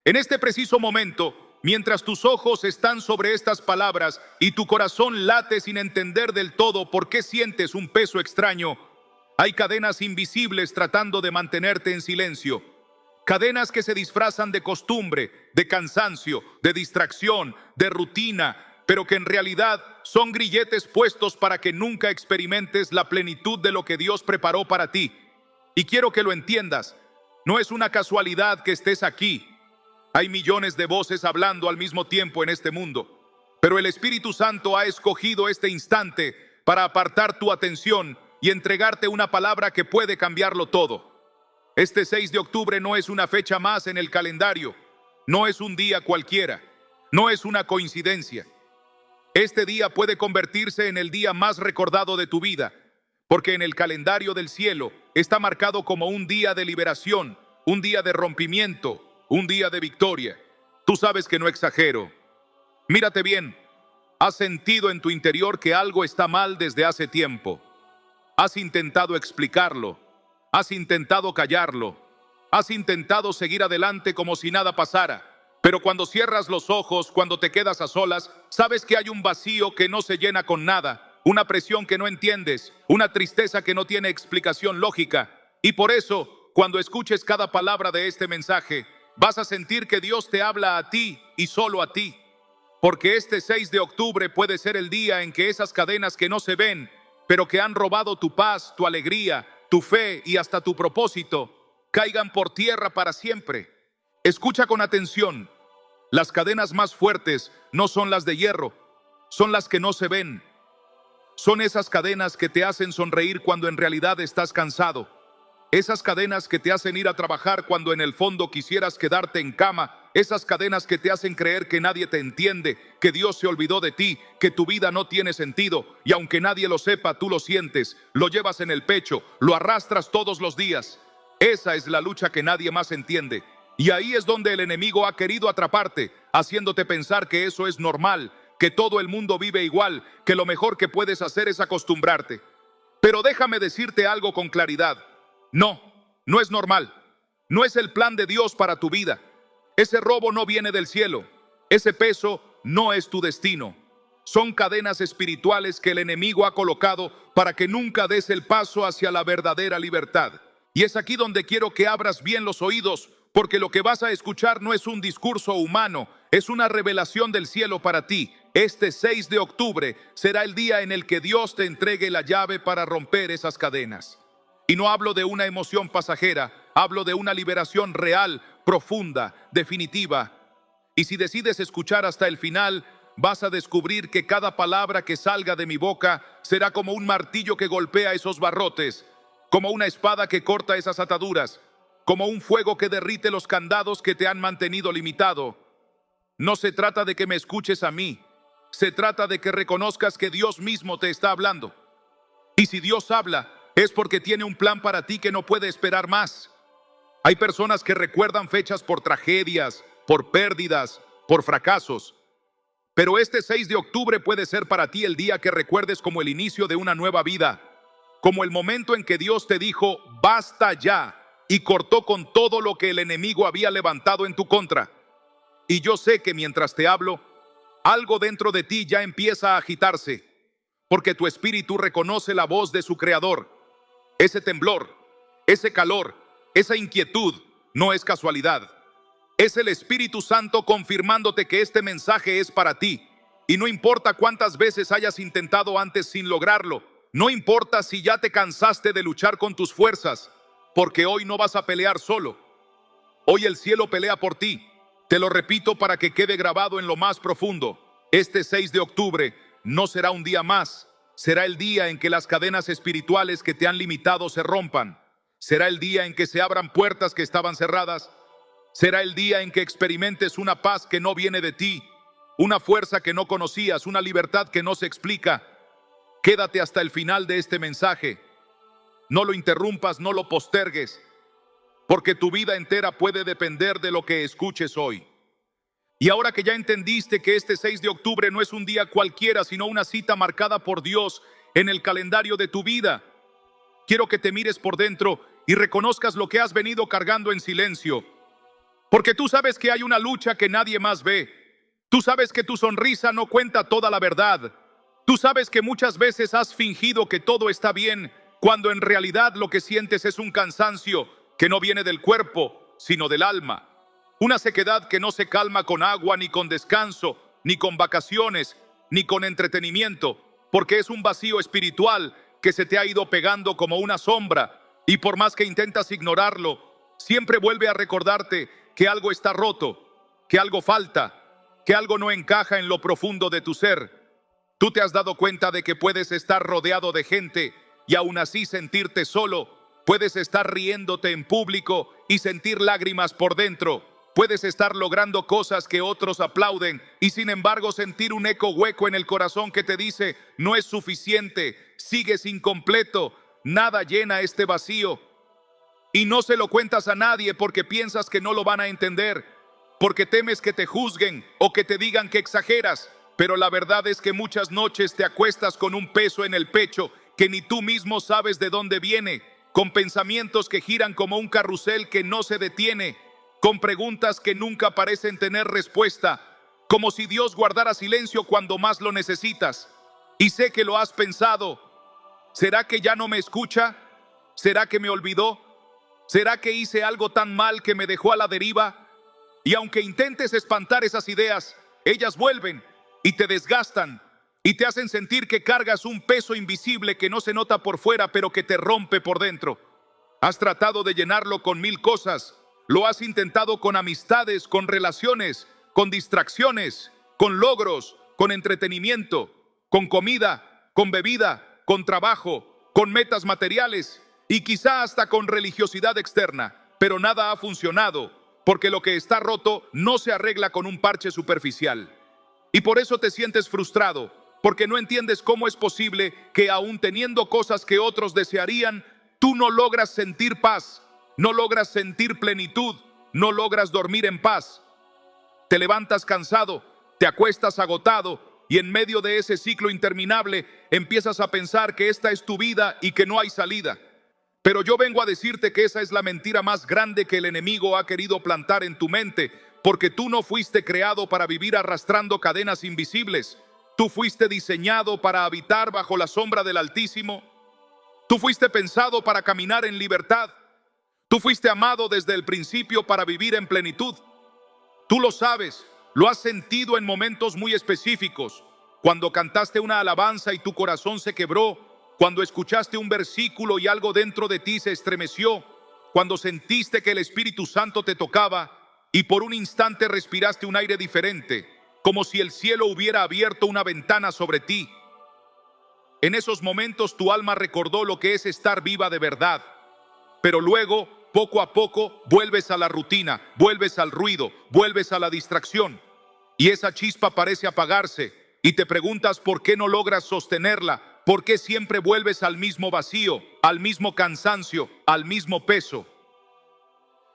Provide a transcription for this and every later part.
En este preciso momento, mientras tus ojos están sobre estas palabras y tu corazón late sin entender del todo por qué sientes un peso extraño, hay cadenas invisibles tratando de mantenerte en silencio. Cadenas que se disfrazan de costumbre, de cansancio, de distracción, de rutina, pero que en realidad son grilletes puestos para que nunca experimentes la plenitud de lo que Dios preparó para ti. Y quiero que lo entiendas, no es una casualidad que estés aquí. Hay millones de voces hablando al mismo tiempo en este mundo, pero el Espíritu Santo ha escogido este instante para apartar tu atención y entregarte una palabra que puede cambiarlo todo. Este 6 de octubre no es una fecha más en el calendario, no es un día cualquiera, no es una coincidencia. Este día puede convertirse en el día más recordado de tu vida, porque en el calendario del cielo está marcado como un día de liberación, un día de rompimiento, un día de victoria. Tú sabes que no exagero. Mírate bien, has sentido en tu interior que algo está mal desde hace tiempo. Has intentado explicarlo, has intentado callarlo, has intentado seguir adelante como si nada pasara. Pero cuando cierras los ojos, cuando te quedas a solas, sabes que hay un vacío que no se llena con nada, una presión que no entiendes, una tristeza que no tiene explicación lógica. Y por eso, cuando escuches cada palabra de este mensaje, vas a sentir que Dios te habla a ti y solo a ti. Porque este 6 de octubre puede ser el día en que esas cadenas que no se ven, pero que han robado tu paz, tu alegría, tu fe y hasta tu propósito, caigan por tierra para siempre. Escucha con atención. Las cadenas más fuertes no son las de hierro, son las que no se ven. Son esas cadenas que te hacen sonreír cuando en realidad estás cansado. Esas cadenas que te hacen ir a trabajar cuando en el fondo quisieras quedarte en cama. Esas cadenas que te hacen creer que nadie te entiende, que Dios se olvidó de ti, que tu vida no tiene sentido. Y aunque nadie lo sepa, tú lo sientes, lo llevas en el pecho, lo arrastras todos los días. Esa es la lucha que nadie más entiende. Y ahí es donde el enemigo ha querido atraparte, haciéndote pensar que eso es normal, que todo el mundo vive igual, que lo mejor que puedes hacer es acostumbrarte. Pero déjame decirte algo con claridad. No, no es normal. No es el plan de Dios para tu vida. Ese robo no viene del cielo. Ese peso no es tu destino. Son cadenas espirituales que el enemigo ha colocado para que nunca des el paso hacia la verdadera libertad. Y es aquí donde quiero que abras bien los oídos, porque lo que vas a escuchar no es un discurso humano, es una revelación del cielo para ti. Este 6 de octubre será el día en el que Dios te entregue la llave para romper esas cadenas. Y no hablo de una emoción pasajera, hablo de una liberación real, profunda, definitiva. Y si decides escuchar hasta el final, vas a descubrir que cada palabra que salga de mi boca será como un martillo que golpea esos barrotes, como una espada que corta esas ataduras, como un fuego que derrite los candados que te han mantenido limitado. No se trata de que me escuches a mí, se trata de que reconozcas que Dios mismo te está hablando. Y si Dios habla, es porque tiene un plan para ti que no puede esperar más. Hay personas que recuerdan fechas por tragedias, por pérdidas, por fracasos. Pero este 6 de octubre puede ser para ti el día que recuerdes como el inicio de una nueva vida, como el momento en que Dios te dijo, basta ya, y cortó con todo lo que el enemigo había levantado en tu contra. Y yo sé que mientras te hablo, algo dentro de ti ya empieza a agitarse, porque tu espíritu reconoce la voz de su creador. Ese temblor, ese calor, esa inquietud no es casualidad. Es el Espíritu Santo confirmándote que este mensaje es para ti. Y no importa cuántas veces hayas intentado antes sin lograrlo, no importa si ya te cansaste de luchar con tus fuerzas, porque hoy no vas a pelear solo. Hoy el cielo pelea por ti. Te lo repito para que quede grabado en lo más profundo. Este 6 de octubre no será un día más. Será el día en que las cadenas espirituales que te han limitado se rompan. Será el día en que se abran puertas que estaban cerradas. Será el día en que experimentes una paz que no viene de ti, una fuerza que no conocías, una libertad que no se explica. Quédate hasta el final de este mensaje. No lo interrumpas, no lo postergues, porque tu vida entera puede depender de lo que escuches hoy. Y ahora que ya entendiste que este 6 de octubre no es un día cualquiera, sino una cita marcada por Dios en el calendario de tu vida, quiero que te mires por dentro y reconozcas lo que has venido cargando en silencio. Porque tú sabes que hay una lucha que nadie más ve. Tú sabes que tu sonrisa no cuenta toda la verdad. Tú sabes que muchas veces has fingido que todo está bien, cuando en realidad lo que sientes es un cansancio que no viene del cuerpo, sino del alma. Una sequedad que no se calma con agua, ni con descanso, ni con vacaciones, ni con entretenimiento, porque es un vacío espiritual que se te ha ido pegando como una sombra, y por más que intentas ignorarlo, siempre vuelve a recordarte que algo está roto, que algo falta, que algo no encaja en lo profundo de tu ser. Tú te has dado cuenta de que puedes estar rodeado de gente y aún así sentirte solo. Puedes estar riéndote en público y sentir lágrimas por dentro. Puedes estar logrando cosas que otros aplauden y sin embargo sentir un eco hueco en el corazón que te dice: no es suficiente, sigues incompleto, nada llena este vacío. Y no se lo cuentas a nadie porque piensas que no lo van a entender, porque temes que te juzguen o que te digan que exageras. Pero la verdad es que muchas noches te acuestas con un peso en el pecho que ni tú mismo sabes de dónde viene, con pensamientos que giran como un carrusel que no se detiene, con preguntas que nunca parecen tener respuesta, como si Dios guardara silencio cuando más lo necesitas. Y sé que lo has pensado. ¿Será que ya no me escucha? ¿Será que me olvidó? ¿Será que hice algo tan mal que me dejó a la deriva? Y aunque intentes espantar esas ideas, ellas vuelven y te desgastan y te hacen sentir que cargas un peso invisible que no se nota por fuera, pero que te rompe por dentro. Has tratado de llenarlo con mil cosas. Lo has intentado con amistades, con relaciones, con distracciones, con logros, con entretenimiento, con comida, con bebida, con trabajo, con metas materiales y quizá hasta con religiosidad externa. Pero nada ha funcionado, porque lo que está roto no se arregla con un parche superficial. Y por eso te sientes frustrado, porque no entiendes cómo es posible que aún teniendo cosas que otros desearían, tú no logras sentir paz, no logras sentir plenitud, no logras dormir en paz. Te levantas cansado, te acuestas agotado y en medio de ese ciclo interminable empiezas a pensar que esta es tu vida y que no hay salida. Pero yo vengo a decirte que esa es la mentira más grande que el enemigo ha querido plantar en tu mente, porque tú no fuiste creado para vivir arrastrando cadenas invisibles. Tú fuiste diseñado para habitar bajo la sombra del Altísimo. Tú fuiste pensado para caminar en libertad. Tú fuiste amado desde el principio para vivir en plenitud. Tú lo sabes, lo has sentido en momentos muy específicos, cuando cantaste una alabanza y tu corazón se quebró, cuando escuchaste un versículo y algo dentro de ti se estremeció, cuando sentiste que el Espíritu Santo te tocaba y por un instante respiraste un aire diferente, como si el cielo hubiera abierto una ventana sobre ti. En esos momentos tu alma recordó lo que es estar viva de verdad, pero luego, poco a poco, vuelves a la rutina, vuelves al ruido, vuelves a la distracción, y esa chispa parece apagarse, y te preguntas por qué no logras sostenerla. ¿Por qué siempre vuelves al mismo vacío, al mismo cansancio, al mismo peso?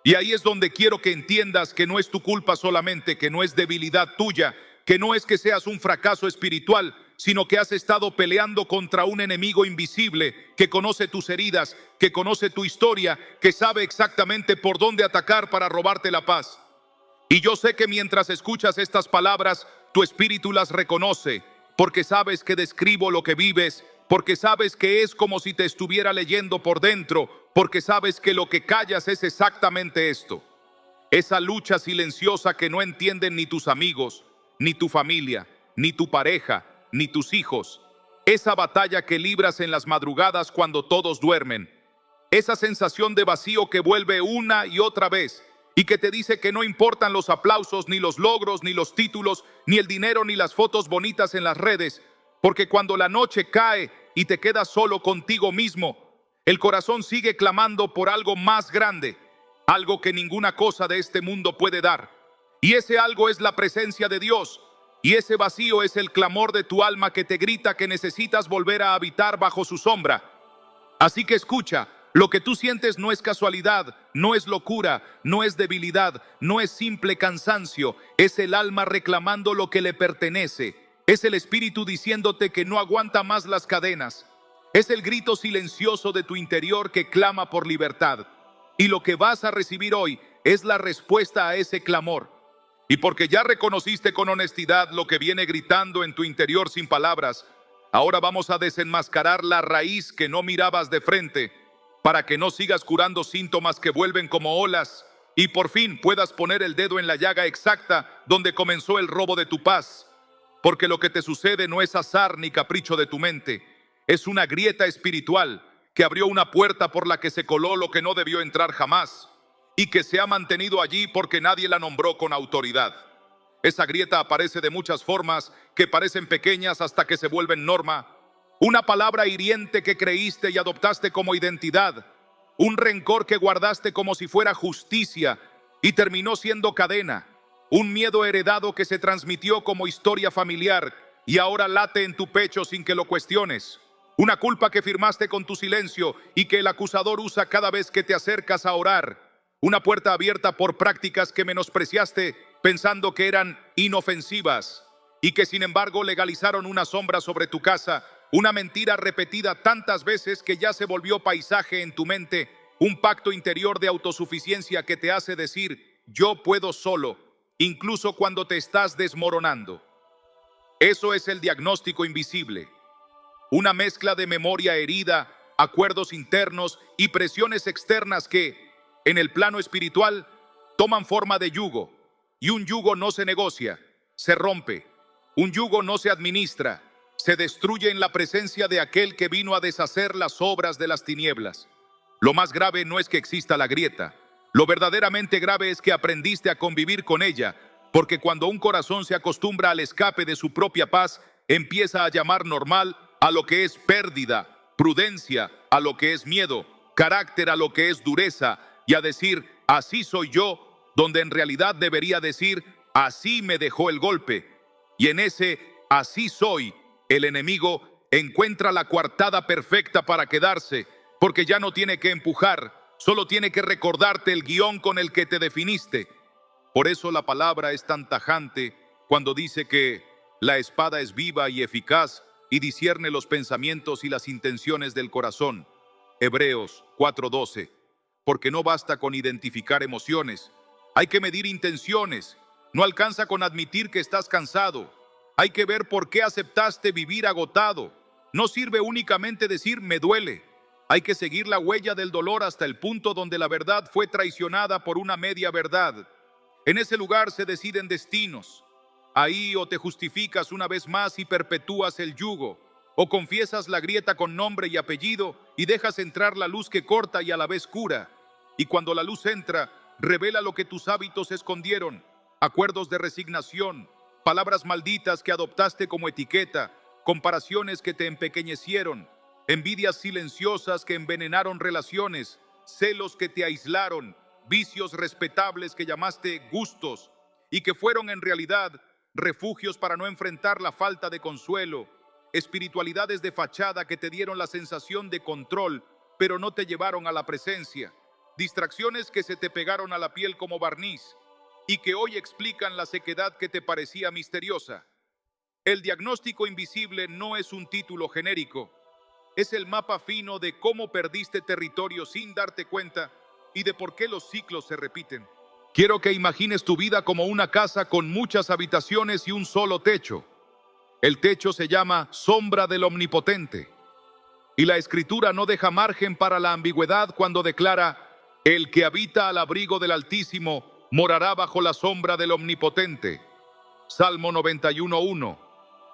Y ahí es donde quiero que entiendas que no es tu culpa solamente, que no es debilidad tuya, que no es que seas un fracaso espiritual, sino que has estado peleando contra un enemigo invisible que conoce tus heridas, que conoce tu historia, que sabe exactamente por dónde atacar para robarte la paz. Y yo sé que mientras escuchas estas palabras, tu espíritu las reconoce, porque sabes que describo lo que vives, porque sabes que es como si te estuviera leyendo por dentro, porque sabes que lo que callas es exactamente esto. Esa lucha silenciosa que no entienden ni tus amigos, ni tu familia, ni tu pareja, ni tus hijos. Esa batalla que libras en las madrugadas cuando todos duermen. Esa sensación de vacío que vuelve una y otra vez y que te dice que no importan los aplausos, ni los logros, ni los títulos, ni el dinero, ni las fotos bonitas en las redes, porque cuando la noche cae y te quedas solo contigo mismo, el corazón sigue clamando por algo más grande, algo que ninguna cosa de este mundo puede dar. Y ese algo es la presencia de Dios, y ese vacío es el clamor de tu alma que te grita que necesitas volver a habitar bajo su sombra. Así que escucha. Lo que tú sientes no es casualidad, no es locura, no es debilidad, no es simple cansancio. Es el alma reclamando lo que le pertenece. Es el espíritu diciéndote que no aguanta más las cadenas. Es el grito silencioso de tu interior que clama por libertad. Y lo que vas a recibir hoy es la respuesta a ese clamor. Y porque ya reconociste con honestidad lo que viene gritando en tu interior sin palabras, ahora vamos a desenmascarar la raíz que no mirabas de frente, para que no sigas curando síntomas que vuelven como olas y por fin puedas poner el dedo en la llaga exacta donde comenzó el robo de tu paz. Porque lo que te sucede no es azar ni capricho de tu mente, es una grieta espiritual que abrió una puerta por la que se coló lo que no debió entrar jamás y que se ha mantenido allí porque nadie la nombró con autoridad. Esa grieta aparece de muchas formas que parecen pequeñas hasta que se vuelven norma. Una palabra hiriente que creíste y adoptaste como identidad. Un rencor que guardaste como si fuera justicia y terminó siendo cadena. Un miedo heredado que se transmitió como historia familiar y ahora late en tu pecho sin que lo cuestiones. Una culpa que firmaste con tu silencio y que el acusador usa cada vez que te acercas a orar. Una puerta abierta por prácticas que menospreciaste pensando que eran inofensivas y que sin embargo legalizaron una sombra sobre tu casa. Una mentira repetida tantas veces que ya se volvió paisaje en tu mente, un pacto interior de autosuficiencia que te hace decir, yo puedo solo, incluso cuando te estás desmoronando. Eso es el diagnóstico invisible, una mezcla de memoria herida, acuerdos internos y presiones externas que, en el plano espiritual, toman forma de yugo, y un yugo no se negocia, se rompe, un yugo no se administra, se destruye en la presencia de aquel que vino a deshacer las obras de las tinieblas. Lo más grave no es que exista la grieta. Lo verdaderamente grave es que aprendiste a convivir con ella, porque cuando un corazón se acostumbra al escape de su propia paz, empieza a llamar normal a lo que es pérdida, prudencia a lo que es miedo, carácter a lo que es dureza, y a decir, así soy yo, donde en realidad debería decir, así me dejó el golpe. Y en ese, así soy, el enemigo encuentra la coartada perfecta para quedarse, porque ya no tiene que empujar, solo tiene que recordarte el guión con el que te definiste. Por eso la palabra es tan tajante cuando dice que la espada es viva y eficaz y discierne los pensamientos y las intenciones del corazón. Hebreos 4:12. Porque no basta con identificar emociones, hay que medir intenciones. No alcanza con admitir que estás cansado. Hay que ver por qué aceptaste vivir agotado. No sirve únicamente decir me duele. Hay que seguir la huella del dolor hasta el punto donde la verdad fue traicionada por una media verdad. En ese lugar se deciden destinos. Ahí o te justificas una vez más y perpetúas el yugo, o confiesas la grieta con nombre y apellido y dejas entrar la luz que corta y a la vez cura. Y cuando la luz entra, revela lo que tus hábitos escondieron, acuerdos de resignación, palabras malditas que adoptaste como etiqueta, comparaciones que te empequeñecieron, envidias silenciosas que envenenaron relaciones, celos que te aislaron, vicios respetables que llamaste gustos y que fueron en realidad refugios para no enfrentar la falta de consuelo, espiritualidades de fachada que te dieron la sensación de control, pero no te llevaron a la presencia, distracciones que se te pegaron a la piel como barniz y que hoy explican la sequedad que te parecía misteriosa. El diagnóstico invisible no es un título genérico, es el mapa fino de cómo perdiste territorio sin darte cuenta y de por qué los ciclos se repiten. Quiero que imagines tu vida como una casa con muchas habitaciones y un solo techo. El techo se llama sombra del Omnipotente. Y la Escritura no deja margen para la ambigüedad cuando declara, el que habita al abrigo del Altísimo morará bajo la sombra del Omnipotente. Salmo 91:1.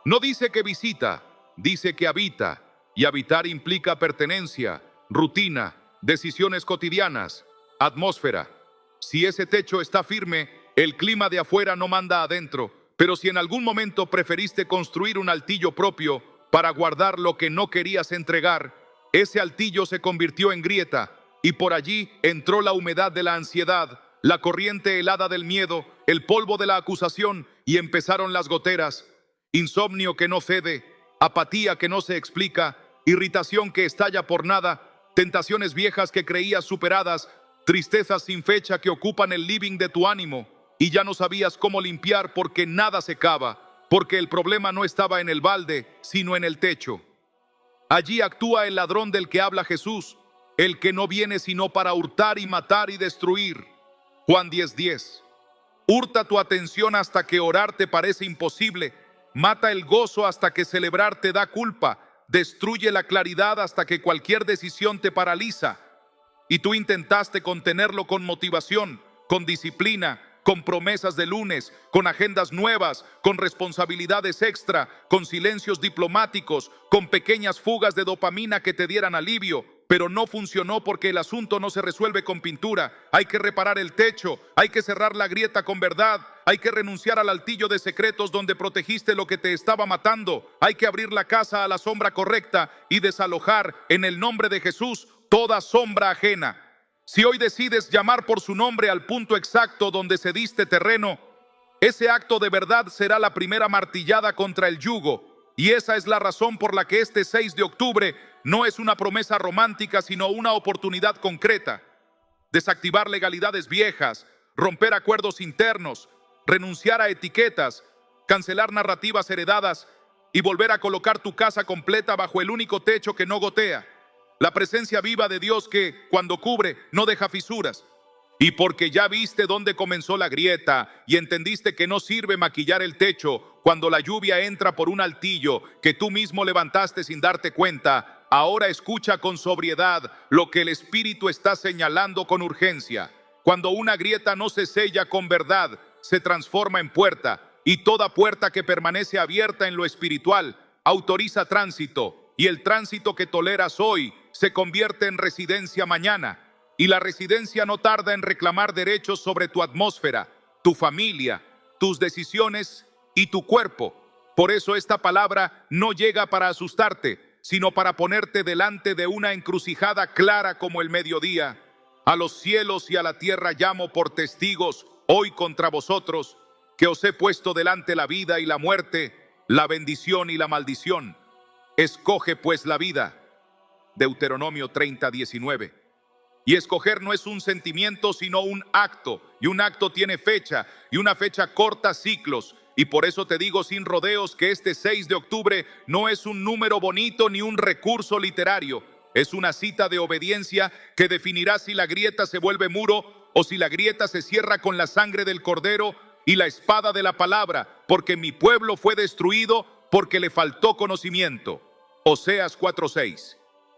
No dice que visita, dice que habita, y habitar implica pertenencia, rutina, decisiones cotidianas, atmósfera. Si ese techo está firme, el clima de afuera no manda adentro, pero si en algún momento preferiste construir un altillo propio para guardar lo que no querías entregar, ese altillo se convirtió en grieta y por allí entró la humedad de la ansiedad, la corriente helada del miedo, el polvo de la acusación y empezaron las goteras. Insomnio que no cede, apatía que no se explica, irritación que estalla por nada, tentaciones viejas que creías superadas, tristezas sin fecha que ocupan el living de tu ánimo y ya no sabías cómo limpiar porque nada secaba, porque el problema no estaba en el balde, sino en el techo. Allí actúa el ladrón del que habla Jesús, el que no viene sino para hurtar y matar y destruir. Juan 10:10. Hurta tu atención hasta que orar te parece imposible. Mata el gozo hasta que celebrar te da culpa. Destruye la claridad hasta que cualquier decisión te paraliza. Y tú intentaste contenerlo con motivación, con disciplina, con promesas de lunes, con agendas nuevas, con responsabilidades extra, con silencios diplomáticos, con pequeñas fugas de dopamina que te dieran alivio. Pero no funcionó porque el asunto no se resuelve con pintura. Hay que reparar el techo, hay que cerrar la grieta con verdad, hay que renunciar al altillo de secretos donde protegiste lo que te estaba matando. Hay que abrir la casa a la sombra correcta y desalojar en el nombre de Jesús toda sombra ajena. Si hoy decides llamar por su nombre al punto exacto donde cediste terreno, ese acto de verdad será la primera martillada contra el yugo. Y esa es la razón por la que este 6 de octubre no es una promesa romántica, sino una oportunidad concreta. Desactivar legalidades viejas, romper acuerdos internos, renunciar a etiquetas, cancelar narrativas heredadas y volver a colocar tu casa completa bajo el único techo que no gotea. La presencia viva de Dios que, cuando cubre, no deja fisuras. Y porque ya viste dónde comenzó la grieta y entendiste que no sirve maquillar el techo cuando la lluvia entra por un altillo que tú mismo levantaste sin darte cuenta, ahora escucha con sobriedad lo que el Espíritu está señalando con urgencia. Cuando una grieta no se sella con verdad, se transforma en puerta, y toda puerta que permanece abierta en lo espiritual autoriza tránsito, y el tránsito que toleras hoy se convierte en residencia mañana. Y la residencia no tarda en reclamar derechos sobre tu atmósfera, tu familia, tus decisiones y tu cuerpo. Por eso esta palabra no llega para asustarte, sino para ponerte delante de una encrucijada clara como el mediodía. A los cielos y a la tierra llamo por testigos hoy contra vosotros, que os he puesto delante la vida y la muerte, la bendición y la maldición. Escoge pues la vida. Deuteronomio 30:19. Y escoger no es un sentimiento, sino un acto. Y un acto tiene fecha, y una fecha corta ciclos. Y por eso te digo sin rodeos que este 6 de octubre no es un número bonito ni un recurso literario. Es una cita de obediencia que definirá si la grieta se vuelve muro o si la grieta se cierra con la sangre del Cordero y la espada de la palabra, porque mi pueblo fue destruido porque le faltó conocimiento. Oseas 4:6.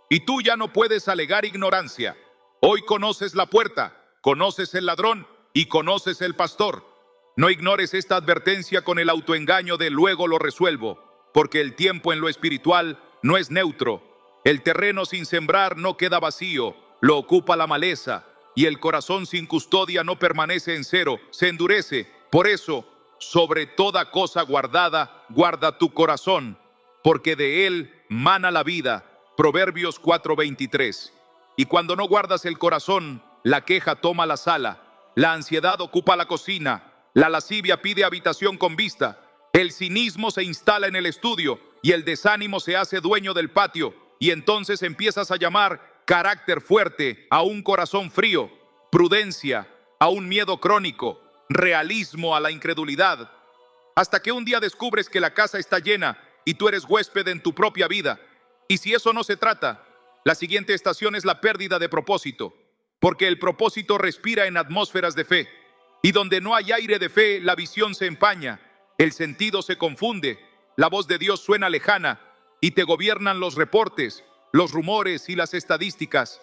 Y tú ya no puedes alegar ignorancia. Hoy conoces la puerta, conoces el ladrón y conoces el pastor. No ignores esta advertencia con el autoengaño de luego lo resuelvo, porque el tiempo en lo espiritual no es neutro. El terreno sin sembrar no queda vacío, lo ocupa la maleza, y el corazón sin custodia no permanece en cero, se endurece. Por eso, sobre toda cosa guardada, guarda tu corazón, porque de él mana la vida. Proverbios 4:23. Y cuando no guardas el corazón, la queja toma la sala, la ansiedad ocupa la cocina, la lascivia pide habitación con vista, el cinismo se instala en el estudio y el desánimo se hace dueño del patio. Y entonces empiezas a llamar carácter fuerte a un corazón frío, prudencia a un miedo crónico, realismo a la incredulidad, hasta que un día descubres que la casa está llena y tú eres huésped en tu propia vida. Y si eso no se trata, la siguiente estación es la pérdida de propósito, porque el propósito respira en atmósferas de fe, y donde no hay aire de fe, la visión se empaña, el sentido se confunde, la voz de Dios suena lejana, y te gobiernan los reportes, los rumores y las estadísticas.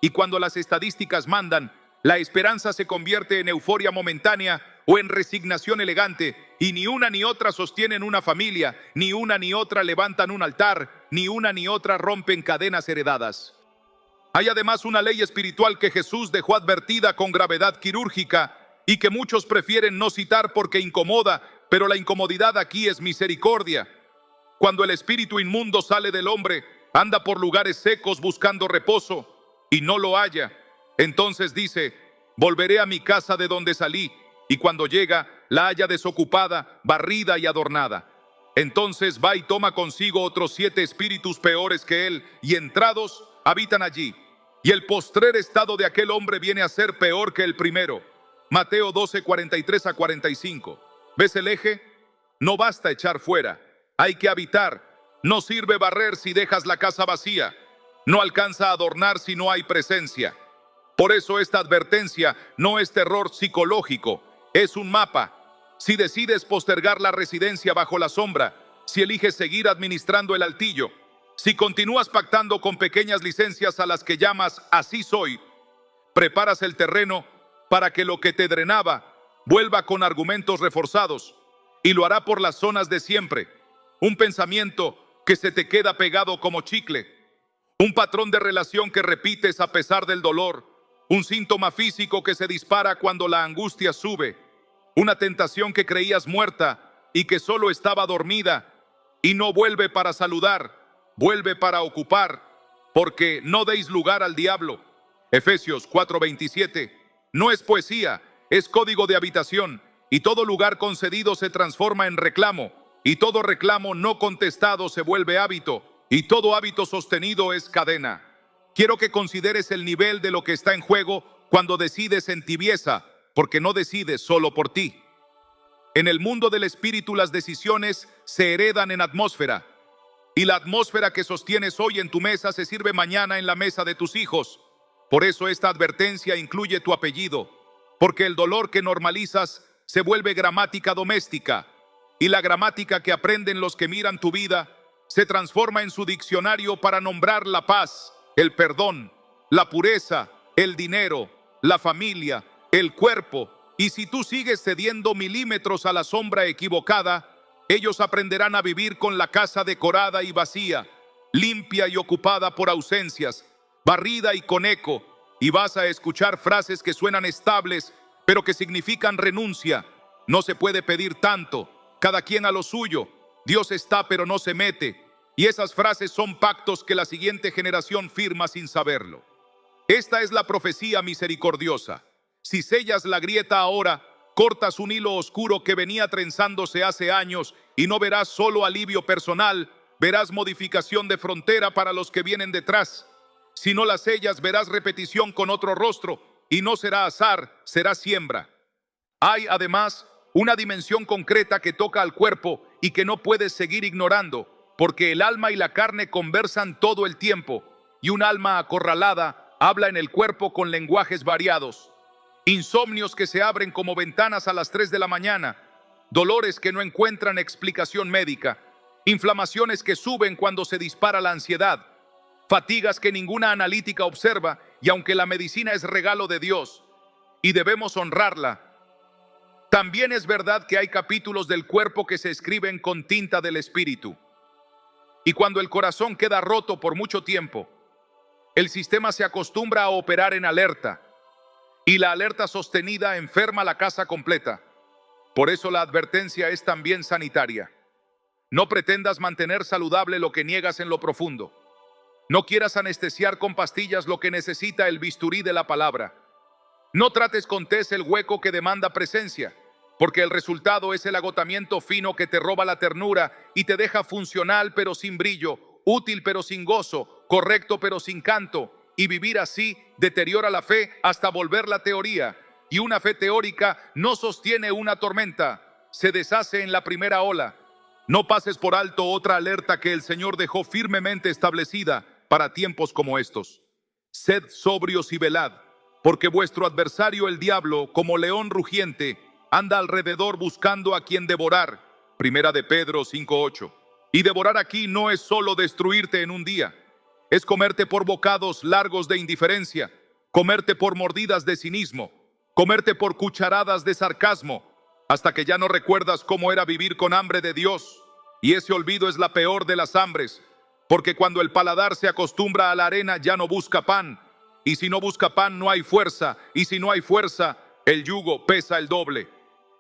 Y cuando las estadísticas mandan, la esperanza se convierte en euforia momentánea o en resignación elegante, y ni una ni otra sostienen una familia, ni una ni otra levantan un altar, ni una ni otra rompen cadenas heredadas. Hay además una ley espiritual que Jesús dejó advertida con gravedad quirúrgica y que muchos prefieren no citar porque incomoda, pero la incomodidad aquí es misericordia. Cuando el espíritu inmundo sale del hombre, anda por lugares secos buscando reposo y no lo halla. Entonces dice: volveré a mi casa de donde salí, y cuando llega, la halla desocupada, barrida y adornada. Entonces va y toma consigo otros 7 espíritus peores que él, y entrados habitan allí. Y el postrer estado de aquel hombre viene a ser peor que el primero. Mateo 12:43-45. ¿Ves el eje? No basta echar fuera, hay que habitar. No sirve barrer si dejas la casa vacía. No alcanza a adornar si no hay presencia. Por eso esta advertencia no es terror psicológico, es un mapa. Si decides postergar la residencia bajo la sombra, si eliges seguir administrando el altillo, si continúas pactando con pequeñas licencias a las que llamas así soy, preparas el terreno para que lo que te drenaba vuelva con argumentos reforzados, y lo hará por las zonas de siempre. Un pensamiento que se te queda pegado como chicle, un patrón de relación que repites a pesar del dolor, un síntoma físico que se dispara cuando la angustia sube, una tentación que creías muerta y que solo estaba dormida y no vuelve para saludar, vuelve para ocupar, porque no deis lugar al diablo. Efesios 4:27. No es poesía, es código de habitación, y todo lugar concedido se transforma en reclamo, y todo reclamo no contestado se vuelve hábito, y todo hábito sostenido es cadena. Quiero que consideres el nivel de lo que está en juego cuando decides en tibieza, porque no decides solo por ti. En el mundo del espíritu las decisiones se heredan en atmósfera, y la atmósfera que sostienes hoy en tu mesa se sirve mañana en la mesa de tus hijos. Por eso esta advertencia incluye tu apellido, porque el dolor que normalizas se vuelve gramática doméstica, y la gramática que aprenden los que miran tu vida se transforma en su diccionario para nombrar la paz, el perdón, la pureza, el dinero, la familia, el cuerpo. Y si tú sigues cediendo milímetros a la sombra equivocada, ellos aprenderán a vivir con la casa decorada y vacía, limpia y ocupada por ausencias, barrida y con eco, y vas a escuchar frases que suenan estables, pero que significan renuncia. No se puede pedir tanto, cada quien a lo suyo. Dios está pero no se mete. Y esas frases son pactos que la siguiente generación firma sin saberlo. Esta es la profecía misericordiosa. Si sellas la grieta ahora, cortas un hilo oscuro que venía trenzándose hace años, y no verás solo alivio personal, verás modificación de frontera para los que vienen detrás. Si no las sellas, verás repetición con otro rostro, y no será azar, será siembra. Hay además una dimensión concreta que toca al cuerpo y que no puedes seguir ignorando, porque el alma y la carne conversan todo el tiempo, y un alma acorralada habla en el cuerpo con lenguajes variados. Insomnios que se abren como ventanas a las 3 de la mañana, dolores que no encuentran explicación médica, inflamaciones que suben cuando se dispara la ansiedad, fatigas que ninguna analítica observa, y aunque la medicina es regalo de Dios y debemos honrarla, también es verdad que hay capítulos del cuerpo que se escriben con tinta del espíritu. Y cuando el corazón queda roto por mucho tiempo, el sistema se acostumbra a operar en alerta, y la alerta sostenida enferma la casa completa. Por eso la advertencia es también sanitaria. No pretendas mantener saludable lo que niegas en lo profundo. No quieras anestesiar con pastillas lo que necesita el bisturí de la palabra. No trates con tés el hueco que demanda presencia, porque el resultado es el agotamiento fino que te roba la ternura y te deja funcional pero sin brillo, útil pero sin gozo, correcto pero sin canto. Y vivir así deteriora la fe hasta volverla teoría. Y una fe teórica no sostiene una tormenta, se deshace en la primera ola. No pases por alto otra alerta que el Señor dejó firmemente establecida para tiempos como estos. Sed sobrios y velad, porque vuestro adversario el diablo, como león rugiente, anda alrededor buscando a quien devorar. Primera de Pedro 5:8. Y devorar aquí no es solo destruirte en un día, es comerte por bocados largos de indiferencia, comerte por mordidas de cinismo, comerte por cucharadas de sarcasmo, hasta que ya no recuerdas cómo era vivir con hambre de Dios. Y ese olvido es la peor de las hambres, porque cuando el paladar se acostumbra a la arena ya no busca pan, y si no busca pan no hay fuerza, y si no hay fuerza, el yugo pesa el doble.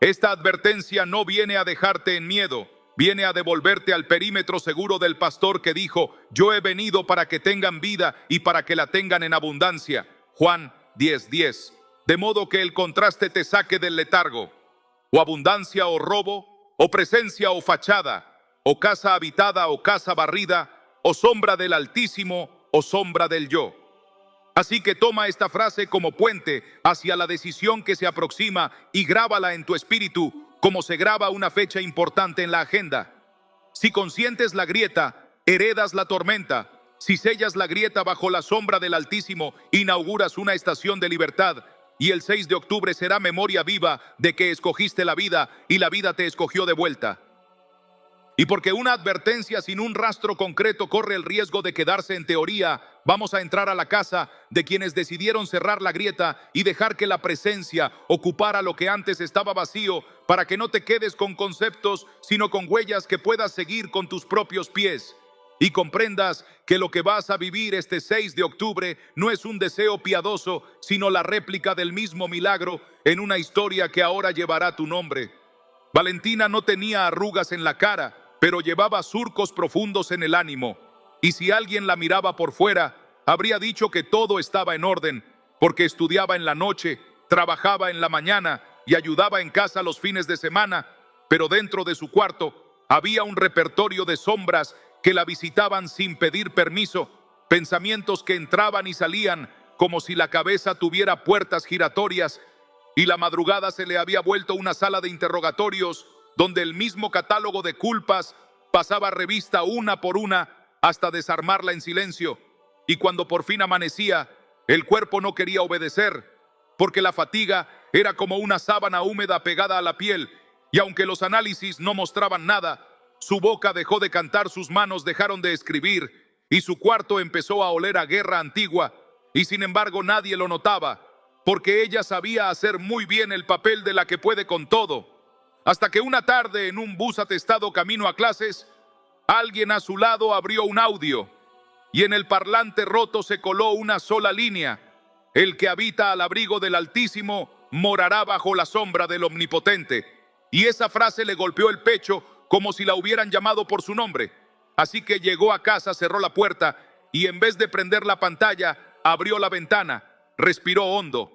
Esta advertencia no viene a dejarte en miedo, viene a devolverte al perímetro seguro del pastor que dijo: yo he venido para que tengan vida y para que la tengan en abundancia. Juan 10:10. De modo que el contraste te saque del letargo. O abundancia o robo, o presencia o fachada, o casa habitada o casa barrida, o sombra del Altísimo o sombra del yo. Así que toma esta frase como puente hacia la decisión que se aproxima y grábala en tu espíritu como se graba una fecha importante en la agenda. Si consientes la grieta, heredas la tormenta. Si sellas la grieta bajo la sombra del Altísimo, inauguras una estación de libertad, y el 6 de octubre será memoria viva de que escogiste la vida y la vida te escogió de vuelta. Y porque una advertencia sin un rastro concreto corre el riesgo de quedarse en teoría, vamos a entrar a la casa de quienes decidieron cerrar la grieta y dejar que la presencia ocupara lo que antes estaba vacío, para que no te quedes con conceptos, sino con huellas que puedas seguir con tus propios pies. Y comprendas que lo que vas a vivir este 6 de octubre no es un deseo piadoso, sino la réplica del mismo milagro en una historia que ahora llevará tu nombre. Valentina no tenía arrugas en la cara, pero llevaba surcos profundos en el ánimo. Y si alguien la miraba por fuera, habría dicho que todo estaba en orden, porque estudiaba en la noche, trabajaba en la mañana y ayudaba en casa los fines de semana, pero dentro de su cuarto había un repertorio de sombras que la visitaban sin pedir permiso, pensamientos que entraban y salían como si la cabeza tuviera puertas giratorias, y la madrugada se le había vuelto una sala de interrogatorios donde el mismo catálogo de culpas pasaba revista una por una hasta desarmarla en silencio. Y cuando por fin amanecía, el cuerpo no quería obedecer, porque la fatiga era como una sábana húmeda pegada a la piel, y aunque los análisis no mostraban nada, su boca dejó de cantar, sus manos dejaron de escribir, y su cuarto empezó a oler a guerra antigua, y sin embargo nadie lo notaba, porque ella sabía hacer muy bien el papel de la que puede con todo. Hasta que una tarde, en un bus atestado camino a clases, alguien a su lado abrió un audio, y en el parlante roto se coló una sola línea: el que habita al abrigo del Altísimo morará bajo la sombra del Omnipotente. Y esa frase le golpeó el pecho como si la hubieran llamado por su nombre. Así que llegó a casa, cerró la puerta y en vez de prender la pantalla, abrió la ventana, respiró hondo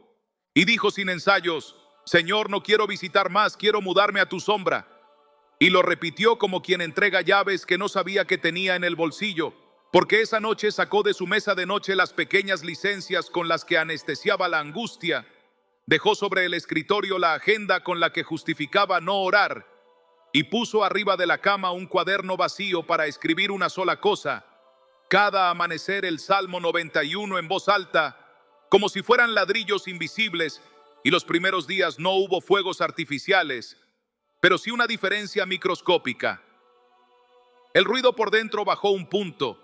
y dijo sin ensayos: Señor, no quiero visitar más, quiero mudarme a tu sombra. Y lo repitió como quien entrega llaves que no sabía que tenía en el bolsillo, porque esa noche sacó de su mesa de noche las pequeñas licencias con las que anestesiaba la angustia. Dejó sobre el escritorio la agenda con la que justificaba no orar y puso arriba de la cama un cuaderno vacío para escribir una sola cosa: cada amanecer el Salmo 91 en voz alta, como si fueran ladrillos invisibles. Y los primeros días no hubo fuegos artificiales, pero sí una diferencia microscópica. El ruido por dentro bajó un punto,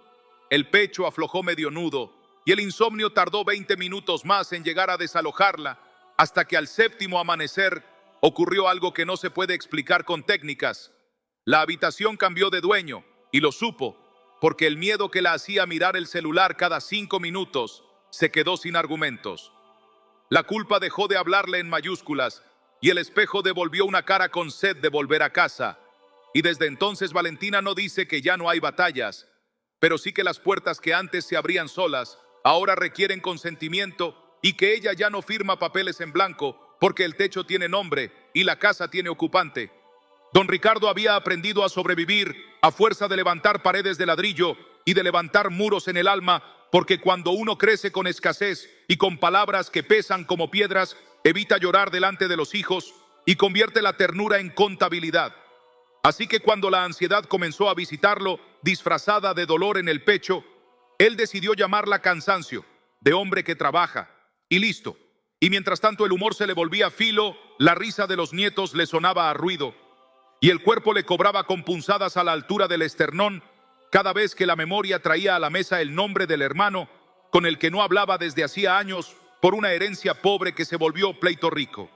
el pecho aflojó medio nudo, y el insomnio tardó 20 minutos más en llegar a desalojarla, hasta que al séptimo amanecer ocurrió algo que no se puede explicar con técnicas. La habitación cambió de dueño, y lo supo, porque el miedo que la hacía mirar el celular cada 5 minutos se quedó sin argumentos. La culpa dejó de hablarle en mayúsculas, y el espejo devolvió una cara con sed de volver a casa. Y desde entonces Valentina no dice que ya no hay batallas, pero sí que las puertas que antes se abrían solas, ahora requieren consentimiento, y que ella ya no firma papeles en blanco, porque el techo tiene nombre y la casa tiene ocupante. Don Ricardo había aprendido a sobrevivir a fuerza de levantar paredes de ladrillo y de levantar muros en el alma, porque cuando uno crece con escasez y con palabras que pesan como piedras, evita llorar delante de los hijos y convierte la ternura en contabilidad. Así que cuando la ansiedad comenzó a visitarlo, disfrazada de dolor en el pecho, él decidió llamarla cansancio, de hombre que trabaja, y listo. Y mientras tanto el humor se le volvía filo, la risa de los nietos le sonaba a ruido, y el cuerpo le cobraba con punzadas a la altura del esternón cada vez que la memoria traía a la mesa el nombre del hermano con el que no hablaba desde hacía años por una herencia pobre que se volvió pleito rico.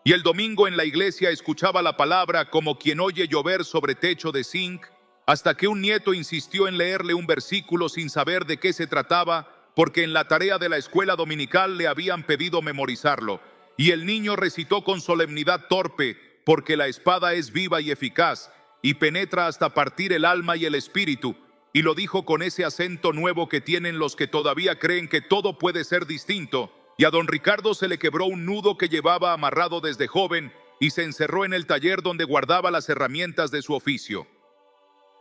Y el domingo en la iglesia escuchaba la palabra como quien oye llover sobre techo de zinc, hasta que un nieto insistió en leerle un versículo sin saber de qué se trataba, porque en la tarea de la escuela dominical le habían pedido memorizarlo. Y el niño recitó con solemnidad torpe: porque la espada es viva y eficaz, y penetra hasta partir el alma y el espíritu. Y lo dijo con ese acento nuevo que tienen los que todavía creen que todo puede ser distinto. Y a don Ricardo se le quebró un nudo que llevaba amarrado desde joven y se encerró en el taller donde guardaba las herramientas de su oficio.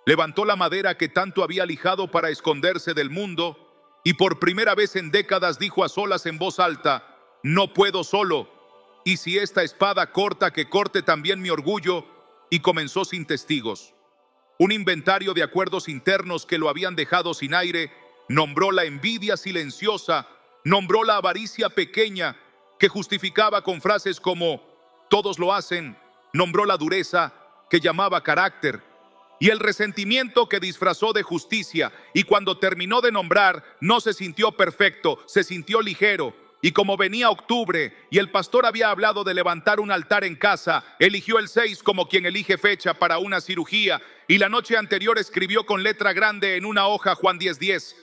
Levantó la madera que tanto había lijado para esconderse del mundo y por primera vez en décadas dijo a solas en voz alta: no puedo solo, y si esta espada corta, que corte también mi orgullo. Y comenzó sin testigos. Un inventario de acuerdos internos que lo habían dejado sin aire nombró la envidia silenciosa, nombró la avaricia pequeña, que justificaba con frases como todos lo hacen, nombró la dureza, que llamaba carácter, y el resentimiento que disfrazó de justicia, y cuando terminó de nombrar, no se sintió perfecto, se sintió ligero. Y como venía octubre y el pastor había hablado de levantar un altar en casa, eligió el 6 como quien elige fecha para una cirugía, y la noche anterior escribió con letra grande en una hoja Juan 10:10.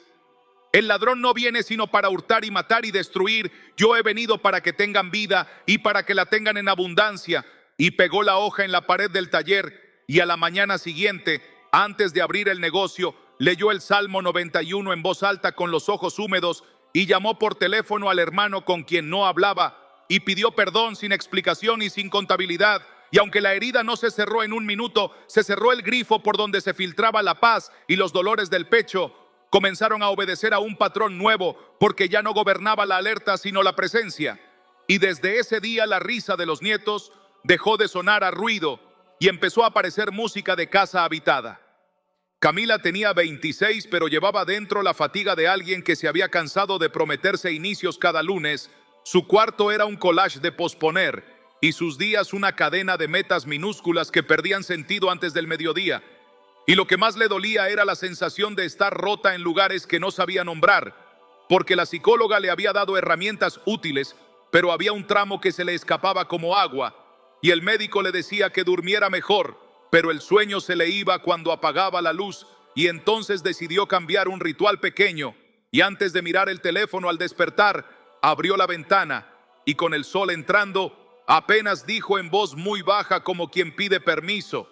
El ladrón no viene sino para hurtar y matar y destruir. Yo he venido para que tengan vida y para que la tengan en abundancia. Y pegó la hoja en la pared del taller, y a la mañana siguiente, antes de abrir el negocio, leyó el Salmo 91 en voz alta con los ojos húmedos, y llamó por teléfono al hermano con quien no hablaba, y pidió perdón sin explicación y sin contabilidad. Y aunque la herida no se cerró en un minuto, se cerró el grifo por donde se filtraba la paz, y los dolores del pecho comenzaron a obedecer a un patrón nuevo, porque ya no gobernaba la alerta sino la presencia. Y desde ese día la risa de los nietos dejó de sonar a ruido y empezó a aparecer música de casa habitada. Camila tenía 26, pero llevaba dentro la fatiga de alguien que se había cansado de prometerse inicios cada lunes. Su cuarto era un collage de posponer y sus días una cadena de metas minúsculas que perdían sentido antes del mediodía. Y lo que más le dolía era la sensación de estar rota en lugares que no sabía nombrar, porque la psicóloga le había dado herramientas útiles, pero había un tramo que se le escapaba como agua, y el médico le decía que durmiera mejor, pero el sueño se le iba cuando apagaba la luz, y entonces decidió cambiar un ritual pequeño, y antes de mirar el teléfono al despertar, abrió la ventana, y con el sol entrando, apenas dijo en voz muy baja como quien pide permiso: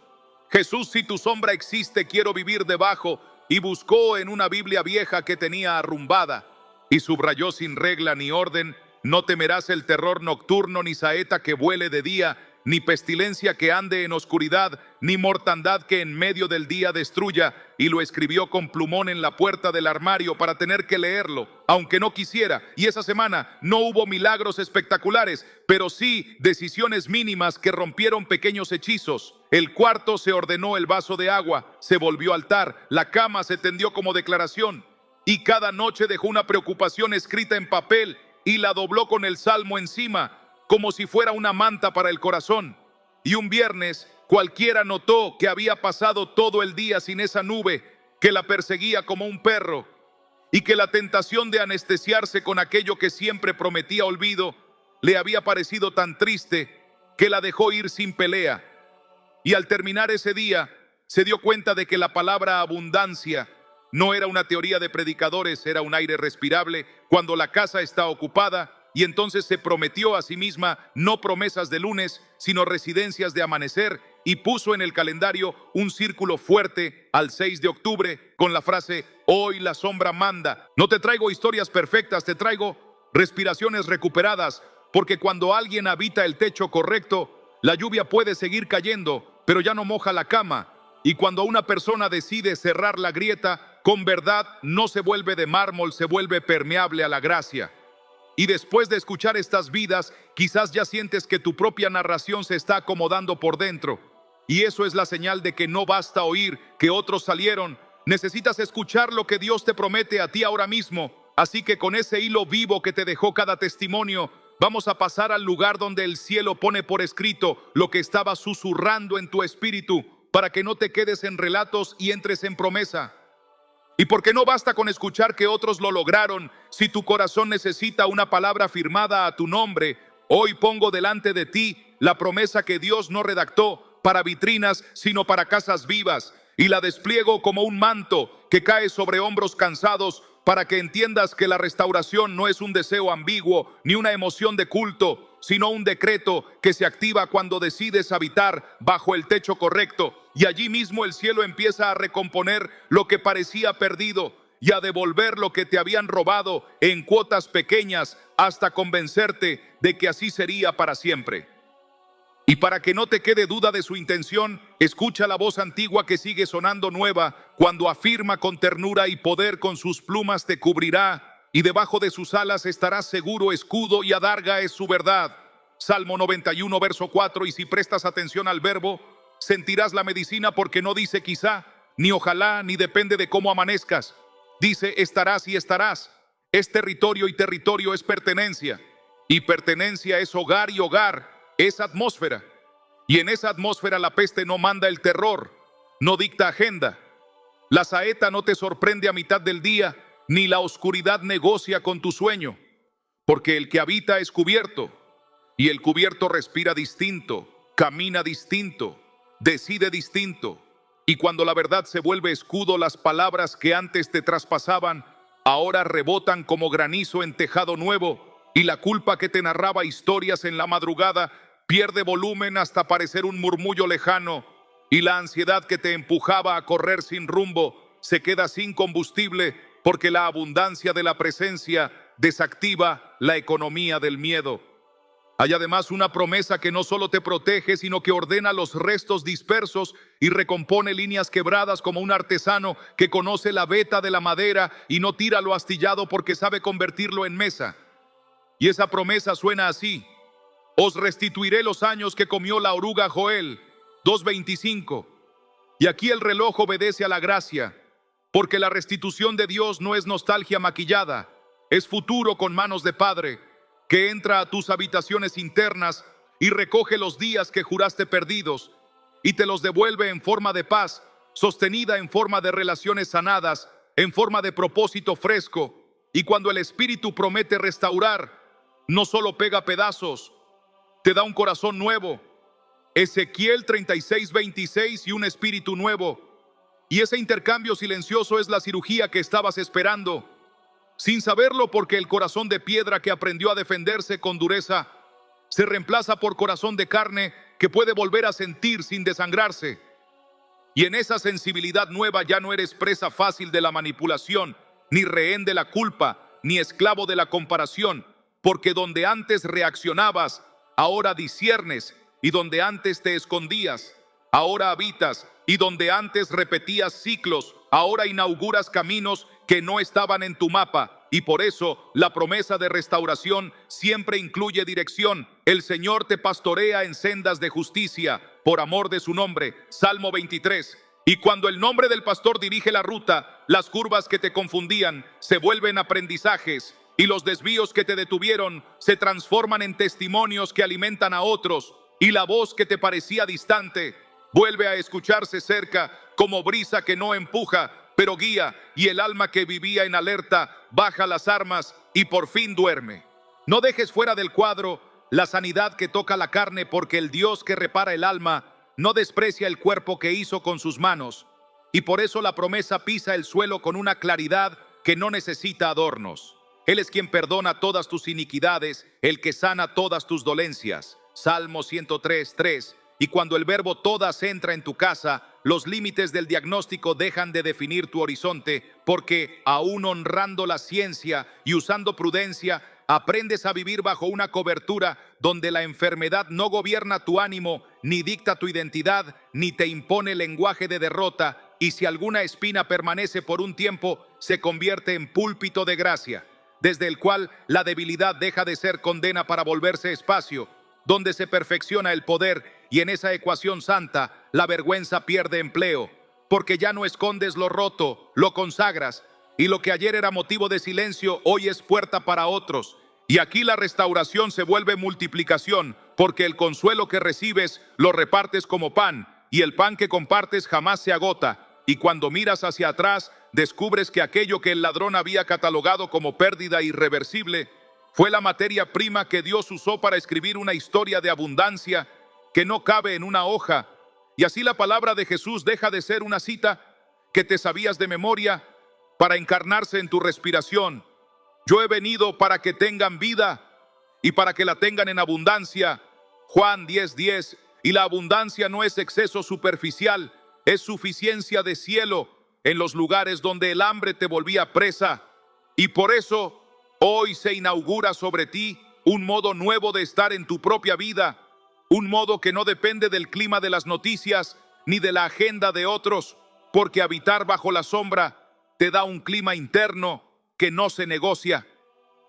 Jesús, si tu sombra existe, quiero vivir debajo. Y buscó en una Biblia vieja que tenía arrumbada, y subrayó sin regla ni orden: no temerás el terror nocturno, ni saeta que vuele de día, ni pestilencia que ande en oscuridad, ni mortandad que en medio del día destruya. Y lo escribió con plumón en la puerta del armario para tener que leerlo, aunque no quisiera. Y esa semana no hubo milagros espectaculares, pero sí decisiones mínimas que rompieron pequeños hechizos. El cuarto se ordenó el vaso de agua, se volvió altar, la cama se tendió como declaración, y cada noche dejó una preocupación escrita en papel y la dobló con el salmo encima, como si fuera una manta para el corazón. Y un viernes cualquiera notó que había pasado todo el día sin esa nube que la perseguía como un perro, y que la tentación de anestesiarse con aquello que siempre prometía olvido le había parecido tan triste que la dejó ir sin pelea. Y al terminar ese día se dio cuenta de que la palabra abundancia no era una teoría de predicadores, era un aire respirable cuando la casa está ocupada. Y entonces se prometió a sí misma no promesas de lunes, sino residencias de amanecer, y puso en el calendario un círculo fuerte al 6 de octubre con la frase: hoy la sombra manda. No te traigo historias perfectas, te traigo respiraciones recuperadas, porque cuando alguien habita el techo correcto, la lluvia puede seguir cayendo, pero ya no moja la cama. Y cuando una persona decide cerrar la grieta, con verdad no se vuelve de mármol, se vuelve permeable a la gracia. Y después de escuchar estas vidas, quizás ya sientes que tu propia narración se está acomodando por dentro. Y eso es la señal de que no basta oír que otros salieron. Necesitas escuchar lo que Dios te promete a ti ahora mismo. Así que con ese hilo vivo que te dejó cada testimonio, vamos a pasar al lugar donde el cielo pone por escrito lo que estaba susurrando en tu espíritu, para que no te quedes en relatos y entres en promesa. Y porque no basta con escuchar que otros lo lograron, si tu corazón necesita una palabra firmada a tu nombre, hoy pongo delante de ti la promesa que Dios no redactó para vitrinas, sino para casas vivas, y la despliego como un manto que cae sobre hombros cansados, para que entiendas que la restauración no es un deseo ambiguo ni una emoción de culto, sino un decreto que se activa cuando decides habitar bajo el techo correcto. Y allí mismo el cielo empieza a recomponer lo que parecía perdido y a devolver lo que te habían robado en cuotas pequeñas, hasta convencerte de que así sería para siempre. Y para que no te quede duda de su intención, escucha la voz antigua que sigue sonando nueva cuando afirma con ternura y poder: con sus plumas te cubrirá, y debajo de sus alas estarás seguro, escudo y adarga es su verdad. Salmo 91, verso 4, y si prestas atención al verbo, sentirás la medicina, porque no dice quizá, ni ojalá, ni depende de cómo amanezcas. Dice estarás y estarás. Es territorio y territorio es pertenencia. Y pertenencia es hogar y hogar es atmósfera. Y en esa atmósfera la peste no manda el terror, no dicta agenda. La saeta no te sorprende a mitad del día, ni la oscuridad negocia con tu sueño. Porque el que habita es cubierto, y el cubierto respira distinto, camina distinto, decide distinto. Y cuando la verdad se vuelve escudo, las palabras que antes te traspasaban, ahora rebotan como granizo en tejado nuevo, y la culpa que te narraba historias en la madrugada pierde volumen hasta parecer un murmullo lejano, y la ansiedad que te empujaba a correr sin rumbo se queda sin combustible, porque la abundancia de la presencia desactiva la economía del miedo. Hay además una promesa que no solo te protege, sino que ordena los restos dispersos y recompone líneas quebradas como un artesano que conoce la veta de la madera y no tira lo astillado porque sabe convertirlo en mesa. Y esa promesa suena así: os restituiré los años que comió la oruga Joel, 2:25. Y aquí el reloj obedece a la gracia, porque la restitución de Dios no es nostalgia maquillada, es futuro con manos de Padre, que entra a tus habitaciones internas y recoge los días que juraste perdidos y te los devuelve en forma de paz, sostenida en forma de relaciones sanadas, en forma de propósito fresco. Y cuando el Espíritu promete restaurar, no solo pega pedazos, te da un corazón nuevo. Ezequiel 36:26 y un espíritu nuevo. Y ese intercambio silencioso es la cirugía que estabas esperando, sin saberlo, porque el corazón de piedra que aprendió a defenderse con dureza se reemplaza por corazón de carne que puede volver a sentir sin desangrarse. Y en esa sensibilidad nueva ya no eres presa fácil de la manipulación, ni rehén de la culpa, ni esclavo de la comparación, porque donde antes reaccionabas, ahora disciernes, y donde antes te escondías, ahora habitas, y donde antes repetías ciclos, ahora inauguras caminos que no estaban en tu mapa. Y por eso la promesa de restauración siempre incluye dirección. El Señor te pastorea en sendas de justicia por amor de su nombre. Salmo 23. Y cuando el nombre del pastor dirige la ruta, las curvas que te confundían se vuelven aprendizajes, y los desvíos que te detuvieron se transforman en testimonios que alimentan a otros, y la voz que te parecía distante vuelve a escucharse cerca, como brisa que no empuja, pero guía, y el alma que vivía en alerta baja las armas y por fin duerme. No dejes fuera del cuadro la sanidad que toca la carne, porque el Dios que repara el alma no desprecia el cuerpo que hizo con sus manos, y por eso la promesa pisa el suelo con una claridad que no necesita adornos. Él es quien perdona todas tus iniquidades, el que sana todas tus dolencias. Salmo 103:3. Y cuando el verbo todas entra en tu casa, los límites del diagnóstico dejan de definir tu horizonte, porque aún honrando la ciencia y usando prudencia, aprendes a vivir bajo una cobertura donde la enfermedad no gobierna tu ánimo, ni dicta tu identidad, ni te impone lenguaje de derrota, y si alguna espina permanece por un tiempo, se convierte en púlpito de gracia, desde el cual la debilidad deja de ser condena para volverse espacio, donde se perfecciona el poder, y en esa ecuación santa la vergüenza pierde empleo, porque ya no escondes lo roto, lo consagras, y lo que ayer era motivo de silencio hoy es puerta para otros. Y aquí la restauración se vuelve multiplicación, porque el consuelo que recibes lo repartes como pan, y el pan que compartes jamás se agota. Y cuando miras hacia atrás, descubres que aquello que el ladrón había catalogado como pérdida irreversible fue la materia prima que Dios usó para escribir una historia de abundancia que no cabe en una hoja. Y así la palabra de Jesús deja de ser una cita que te sabías de memoria para encarnarse en tu respiración. Yo he venido para que tengan vida y para que la tengan en abundancia. Juan 10:10. Y la abundancia no es exceso superficial, es suficiencia de cielo en los lugares donde el hambre te volvía presa. Y por eso hoy se inaugura sobre ti un modo nuevo de estar en tu propia vida, un modo que no depende del clima de las noticias ni de la agenda de otros, porque habitar bajo la sombra te da un clima interno que no se negocia.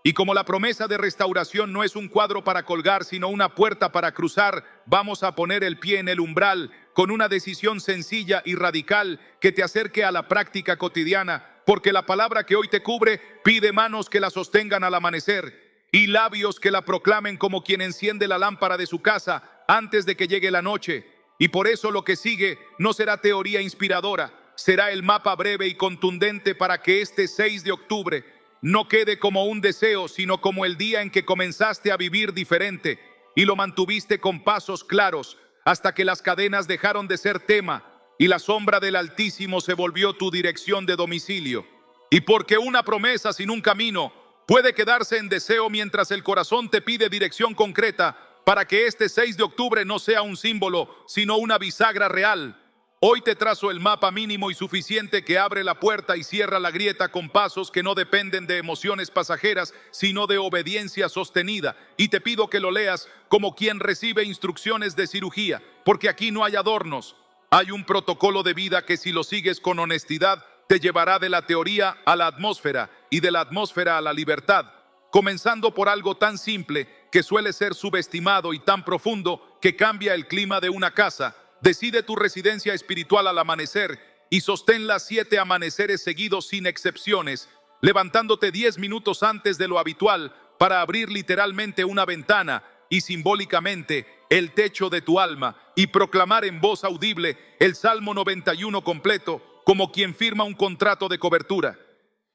Y como la promesa de restauración no es un cuadro para colgar, sino una puerta para cruzar, vamos a poner el pie en el umbral con una decisión sencilla y radical que te acerque a la práctica cotidiana, porque la palabra que hoy te cubre pide manos que la sostengan al amanecer y labios que la proclamen como quien enciende la lámpara de su casa antes de que llegue la noche. Y por eso lo que sigue no será teoría inspiradora, será el mapa breve y contundente para que este 6 de octubre no quede como un deseo, sino como el día en que comenzaste a vivir diferente y lo mantuviste con pasos claros hasta que las cadenas dejaron de ser tema y la sombra del Altísimo se volvió tu dirección de domicilio. Y porque una promesa sin un camino puede quedarse en deseo mientras el corazón te pide dirección concreta, para que este 6 de octubre no sea un símbolo, sino una bisagra real. Hoy te trazo el mapa mínimo y suficiente que abre la puerta y cierra la grieta con pasos que no dependen de emociones pasajeras, sino de obediencia sostenida. Y te pido que lo leas como quien recibe instrucciones de cirugía, porque aquí no hay adornos. Hay un protocolo de vida que, si lo sigues con honestidad, te llevará de la teoría a la atmósfera y de la atmósfera a la libertad, comenzando por algo tan simple que suele ser subestimado y tan profundo que cambia el clima de una casa. Decide tu residencia espiritual al amanecer y sosténla 7 amaneceres seguidos sin excepciones, levantándote 10 minutos antes de lo habitual para abrir literalmente una ventana y simbólicamente el techo de tu alma y proclamar en voz audible el Salmo 91 completo como quien firma un contrato de cobertura.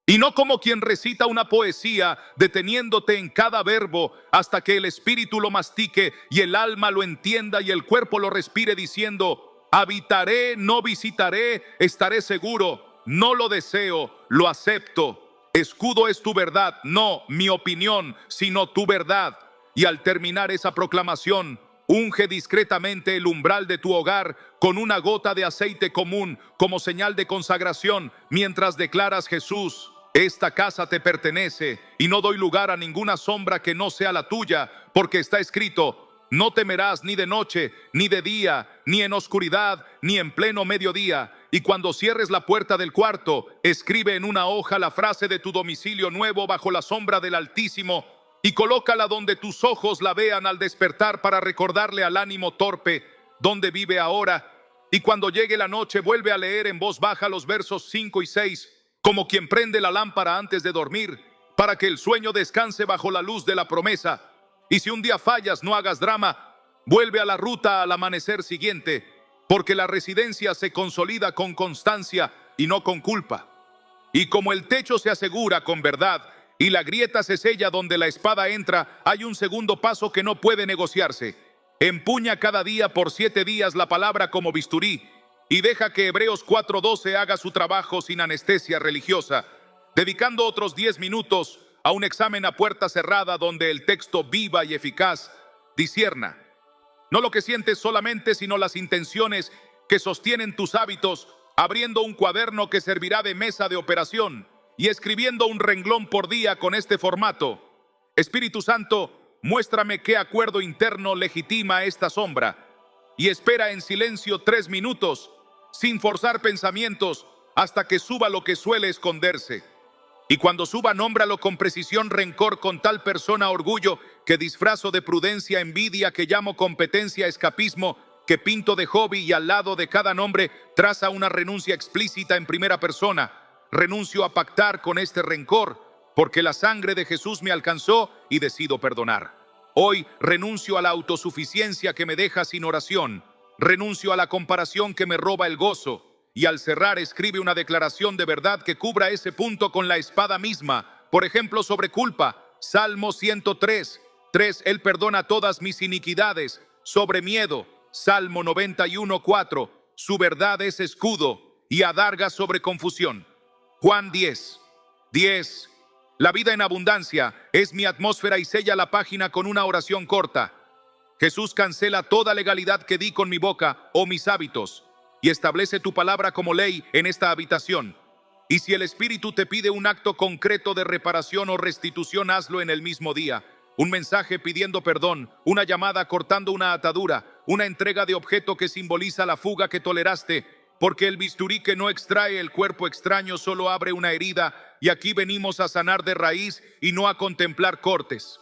Y no como quien recita una poesía, deteniéndote en cada verbo hasta que el espíritu lo mastique y el alma lo entienda y el cuerpo lo respire, diciendo: habitaré, no visitaré, estaré seguro, no lo deseo, lo acepto. Escudo es tu verdad, no mi opinión, sino tu verdad. Y al terminar esa proclamación, unge discretamente el umbral de tu hogar con una gota de aceite común como señal de consagración, mientras declaras: Jesús, esta casa te pertenece y no doy lugar a ninguna sombra que no sea la tuya, porque está escrito: no temerás ni de noche, ni de día, ni en oscuridad, ni en pleno mediodía. Y cuando cierres la puerta del cuarto, escribe en una hoja la frase de tu domicilio nuevo bajo la sombra del Altísimo y colócala donde tus ojos la vean al despertar, para recordarle al ánimo torpe dónde vive ahora. Y cuando llegue la noche, vuelve a leer en voz baja los versos 5 y 6, como quien prende la lámpara antes de dormir, para que el sueño descanse bajo la luz de la promesa. Y si un día fallas, no hagas drama, vuelve a la ruta al amanecer siguiente, porque la residencia se consolida con constancia y no con culpa. Y como el techo se asegura con verdad y la grieta se sella donde la espada entra, hay un segundo paso que no puede negociarse. Empuña cada día por 7 días la palabra como bisturí y deja que Hebreos 4:12 haga su trabajo sin anestesia religiosa, dedicando otros 10 minutos a un examen a puerta cerrada donde el texto viva y eficaz discierna no lo que sientes solamente, sino las intenciones que sostienen tus hábitos, abriendo un cuaderno que servirá de mesa de operación y escribiendo un renglón por día con este formato: Espíritu Santo, muéstrame qué acuerdo interno legitima esta sombra, y espera en silencio 3 minutos, sin forzar pensamientos, hasta que suba lo que suele esconderse. Y cuando suba, nómbralo con precisión: rencor con tal persona, orgullo que disfrazo de prudencia, envidia que llamo competencia, escapismo que pinto de hobby, y al lado de cada nombre traza una renuncia explícita en primera persona. Renuncio a pactar con este rencor, porque la sangre de Jesús me alcanzó y decido perdonar. Hoy renuncio a la autosuficiencia que me deja sin oración. Renuncio a la comparación que me roba el gozo. Y al cerrar, escribe una declaración de verdad que cubra ese punto con la espada misma. Por ejemplo, sobre culpa, Salmo 103:3, Él perdona todas mis iniquidades. Sobre miedo, Salmo 91:4, su verdad es escudo y adarga sobre confusión. Juan 10:10, la vida en abundancia es mi atmósfera, y sella la página con una oración corta. Jesús cancela toda legalidad que di con mi boca o mis hábitos, y establece tu palabra como ley en esta habitación. Y si el Espíritu te pide un acto concreto de reparación o restitución, hazlo en el mismo día. Un mensaje pidiendo perdón, una llamada cortando una atadura, una entrega de objeto que simboliza la fuga que toleraste, porque el bisturí que no extrae el cuerpo extraño solo abre una herida, y aquí venimos a sanar de raíz y no a contemplar cortes.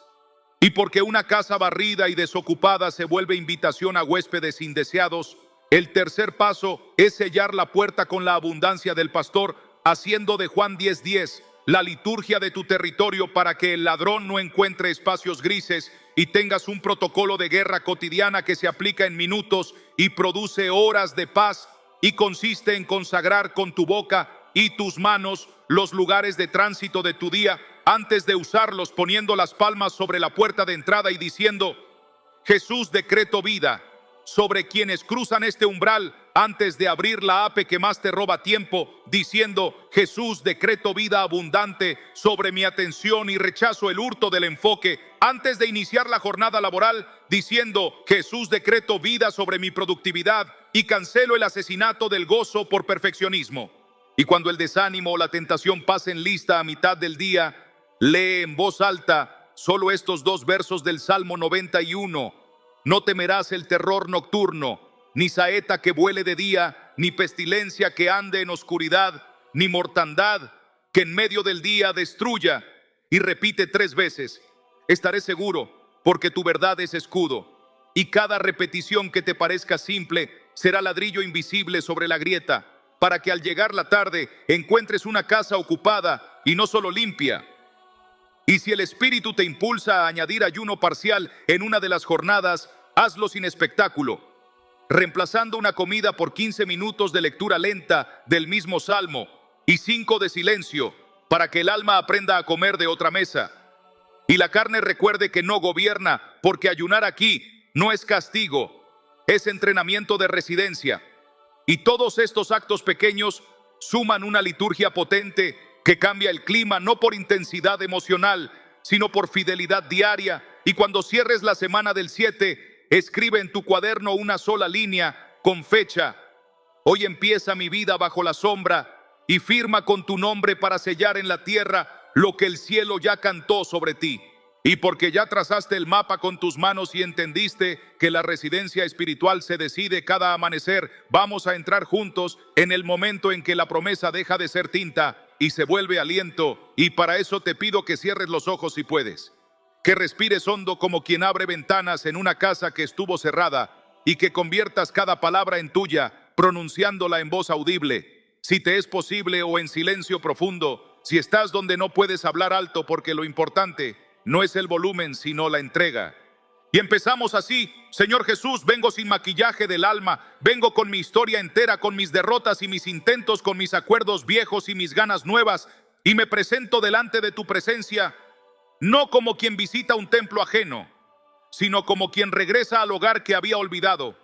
Y porque una casa barrida y desocupada se vuelve invitación a huéspedes indeseados, el tercer paso es sellar la puerta con la abundancia del pastor, haciendo de Juan 10:10 la liturgia de tu territorio para que el ladrón no encuentre espacios grises y tengas un protocolo de guerra cotidiana que se aplica en minutos y produce horas de paz y consiste en consagrar con tu boca y tus manos los lugares de tránsito de tu día antes de usarlos, poniendo las palmas sobre la puerta de entrada y diciendo: Jesús, decreto vida sobre quienes cruzan este umbral antes de abrir la ape que más te roba tiempo, diciendo: Jesús, decreto vida abundante sobre mi atención y rechazo el hurto del enfoque antes de iniciar la jornada laboral, diciendo: Jesús, decreto vida sobre mi productividad y cancelo el asesinato del gozo por perfeccionismo. Y cuando el desánimo o la tentación pasen lista a mitad del día, lee en voz alta solo estos 2 versos del Salmo 91. No temerás el terror nocturno, ni saeta que vuele de día, ni pestilencia que ande en oscuridad, ni mortandad que en medio del día destruya. Y repite 3 veces: estaré seguro, porque tu verdad es escudo. Y cada repetición que te parezca simple será ladrillo invisible sobre la grieta, para que al llegar la tarde encuentres una casa ocupada y no solo limpia. Y si el Espíritu te impulsa a añadir ayuno parcial en una de las jornadas, hazlo sin espectáculo, reemplazando una comida por 15 minutos de lectura lenta del mismo salmo y 5 de silencio, para que el alma aprenda a comer de otra mesa. Y la carne recuerde que no gobierna, porque ayunar aquí no es castigo, es entrenamiento de residencia. Y todos estos actos pequeños suman una liturgia potente que cambia el clima no por intensidad emocional, sino por fidelidad diaria. Y cuando cierres la semana del 7, escribe en tu cuaderno una sola línea con fecha: hoy empieza mi vida bajo la sombra, y firma con tu nombre para sellar en la tierra lo que el cielo ya cantó sobre ti. Y porque ya trazaste el mapa con tus manos y entendiste que la residencia espiritual se decide cada amanecer, vamos a entrar juntos en el momento en que la promesa deja de ser tinta y se vuelve aliento. Y para eso te pido que cierres los ojos si puedes, que respires hondo como quien abre ventanas en una casa que estuvo cerrada, y que conviertas cada palabra en tuya, pronunciándola en voz audible, si te es posible, o en silencio profundo, si estás donde no puedes hablar alto, porque lo importante no es el volumen, sino la entrega. Y empezamos así: Señor Jesús, vengo sin maquillaje del alma, vengo con mi historia entera, con mis derrotas y mis intentos, con mis acuerdos viejos y mis ganas nuevas, y me presento delante de tu presencia, no como quien visita un templo ajeno, sino como quien regresa al hogar que había olvidado.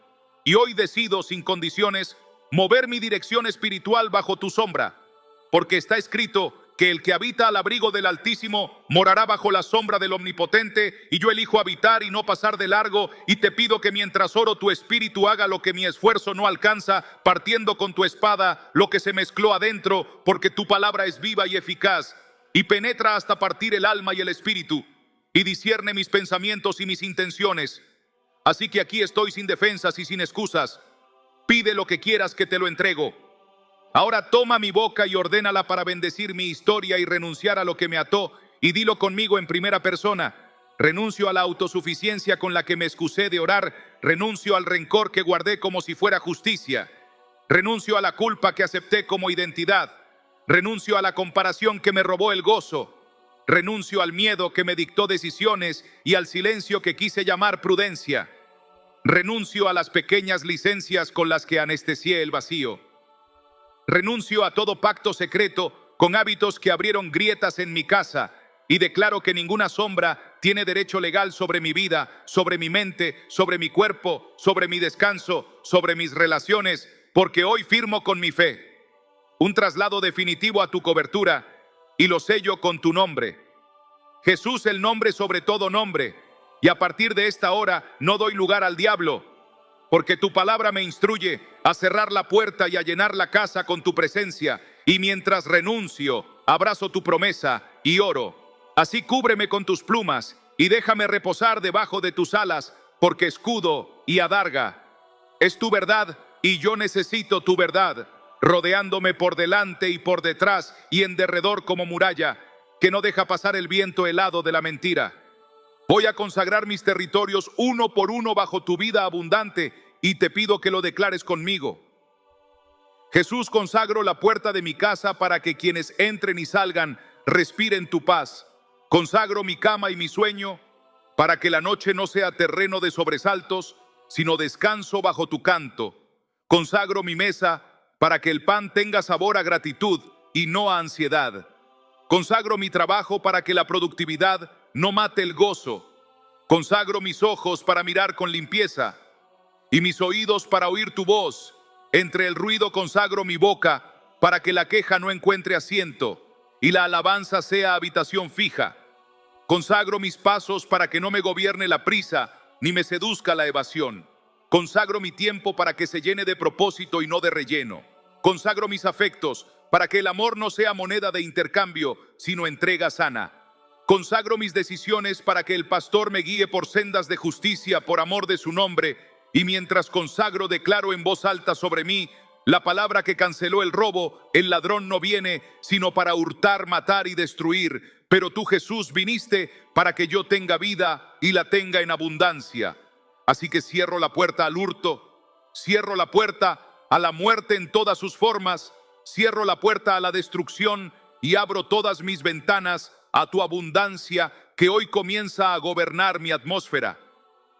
Y hoy decido, sin condiciones, mover mi dirección espiritual bajo tu sombra, porque está escrito que el que habita al abrigo del Altísimo morará bajo la sombra del Omnipotente, y yo elijo habitar y no pasar de largo. Y te pido que mientras oro, tu espíritu haga lo que mi esfuerzo no alcanza, partiendo con tu espada lo que se mezcló adentro, porque tu palabra es viva y eficaz, y penetra hasta partir el alma y el espíritu, y discierne mis pensamientos y mis intenciones. Así que aquí estoy sin defensas y sin excusas. Pide lo que quieras, que te lo entrego. Ahora toma mi boca y ordénala para bendecir mi historia y renunciar a lo que me ató, y dilo conmigo en primera persona: renuncio a la autosuficiencia con la que me excusé de orar, renuncio al rencor que guardé como si fuera justicia, renuncio a la culpa que acepté como identidad, renuncio a la comparación que me robó el gozo, renuncio al miedo que me dictó decisiones y al silencio que quise llamar prudencia, renuncio a las pequeñas licencias con las que anestesié el vacío. Renuncio a todo pacto secreto con hábitos que abrieron grietas en mi casa, y declaro que ninguna sombra tiene derecho legal sobre mi vida, sobre mi mente, sobre mi cuerpo, sobre mi descanso, sobre mis relaciones, porque hoy firmo con mi fe un traslado definitivo a tu cobertura, y lo sello con tu nombre. Jesús, el nombre sobre todo nombre, y a partir de esta hora no doy lugar al diablo, porque tu palabra me instruye a cerrar la puerta y a llenar la casa con tu presencia. Y mientras renuncio, abrazo tu promesa y oro. Así cúbreme con tus plumas y déjame reposar debajo de tus alas, porque escudo y adarga es tu verdad, y yo necesito tu verdad, rodeándome por delante y por detrás y en derredor como muralla, que no deja pasar el viento helado de la mentira. Voy a consagrar mis territorios uno por uno bajo tu vida abundante, y te pido que lo declares conmigo. Jesús, consagro la puerta de mi casa para que quienes entren y salgan respiren tu paz. Consagro mi cama y mi sueño para que la noche no sea terreno de sobresaltos, sino descanso bajo tu canto. Consagro mi mesa para que el pan tenga sabor a gratitud y no a ansiedad. Consagro mi trabajo para que la productividad no mate el gozo. Consagro mis ojos para mirar con limpieza y mis oídos para oír tu voz. Entre el ruido consagro mi boca para que la queja no encuentre asiento y la alabanza sea habitación fija. Consagro mis pasos para que no me gobierne la prisa ni me seduzca la evasión. Consagro mi tiempo para que se llene de propósito y no de relleno. Consagro mis afectos para que el amor no sea moneda de intercambio, sino entrega sana. Consagro mis decisiones para que el pastor me guíe por sendas de justicia por amor de su nombre, y mientras consagro declaro en voz alta sobre mí la palabra que canceló el robo: el ladrón no viene sino para hurtar, matar y destruir, pero tú, Jesús, viniste para que yo tenga vida y la tenga en abundancia. Así que cierro la puerta al hurto, cierro la puerta a la muerte en todas sus formas, cierro la puerta a la destrucción y abro todas mis ventanas a tu abundancia que hoy comienza a gobernar mi atmósfera.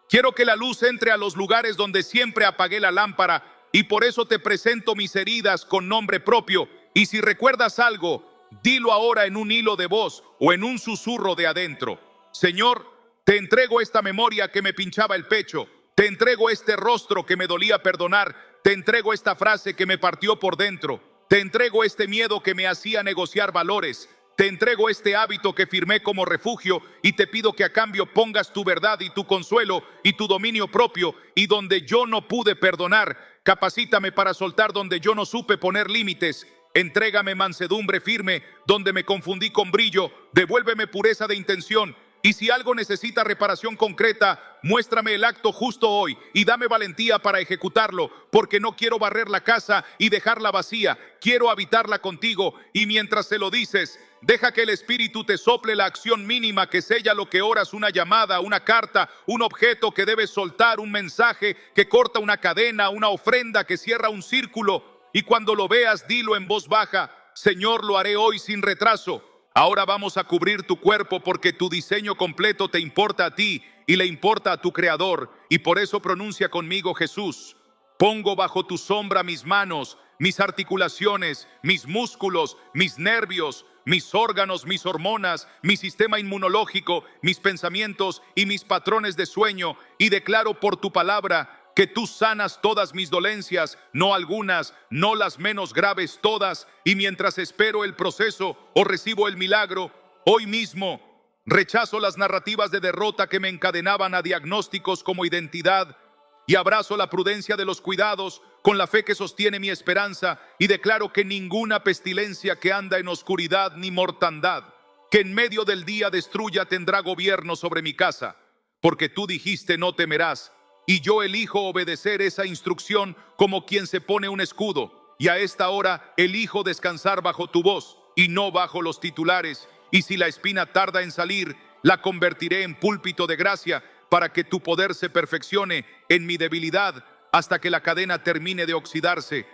Quiero que la luz entre a los lugares donde siempre apagué la lámpara, y por eso te presento mis heridas con nombre propio. Y si recuerdas algo, dilo ahora en un hilo de voz o en un susurro de adentro. Señor, te entrego esta memoria que me pinchaba el pecho, te entrego este rostro que me dolía perdonar, te entrego esta frase que me partió por dentro, te entrego este miedo que me hacía negociar valores, te entrego este hábito que firmé como refugio, y te pido que a cambio pongas tu verdad y tu consuelo y tu dominio propio, y donde yo no pude perdonar, capacítame para soltar donde yo no supe poner límites. Entrégame mansedumbre firme donde me confundí con brillo, devuélveme pureza de intención. Y si algo necesita reparación concreta, muéstrame el acto justo hoy y dame valentía para ejecutarlo, porque no quiero barrer la casa y dejarla vacía, quiero habitarla contigo. Y mientras se lo dices, deja que el Espíritu te sople la acción mínima que sella lo que oras: una llamada, una carta, un objeto que debes soltar, un mensaje que corta una cadena, una ofrenda que cierra un círculo. Y cuando lo veas, dilo en voz baja: Señor, lo haré hoy sin retraso. Ahora vamos a cubrir tu cuerpo, porque tu diseño completo te importa a ti y le importa a tu Creador. Y por eso pronuncia conmigo: Jesús, pongo bajo tu sombra mis manos, mis articulaciones, mis músculos, mis nervios, mis órganos, mis hormonas, mi sistema inmunológico, mis pensamientos y mis patrones de sueño. Y declaro por tu palabra que tú sanas todas mis dolencias, no algunas, no las menos graves, todas. Y mientras espero el proceso o recibo el milagro, hoy mismo rechazo las narrativas de derrota que me encadenaban a diagnósticos como identidad, y abrazo la prudencia de los cuidados con la fe que sostiene mi esperanza, y declaro que ninguna pestilencia que anda en oscuridad ni mortandad que en medio del día destruya tendrá gobierno sobre mi casa, porque tú dijiste: no temerás. Y yo elijo obedecer esa instrucción como quien se pone un escudo, y a esta hora elijo descansar bajo tu voz y no bajo los titulares. Y si la espina tarda en salir, la convertiré en púlpito de gracia, para que tu poder se perfeccione en mi debilidad hasta que la cadena termine de oxidarse.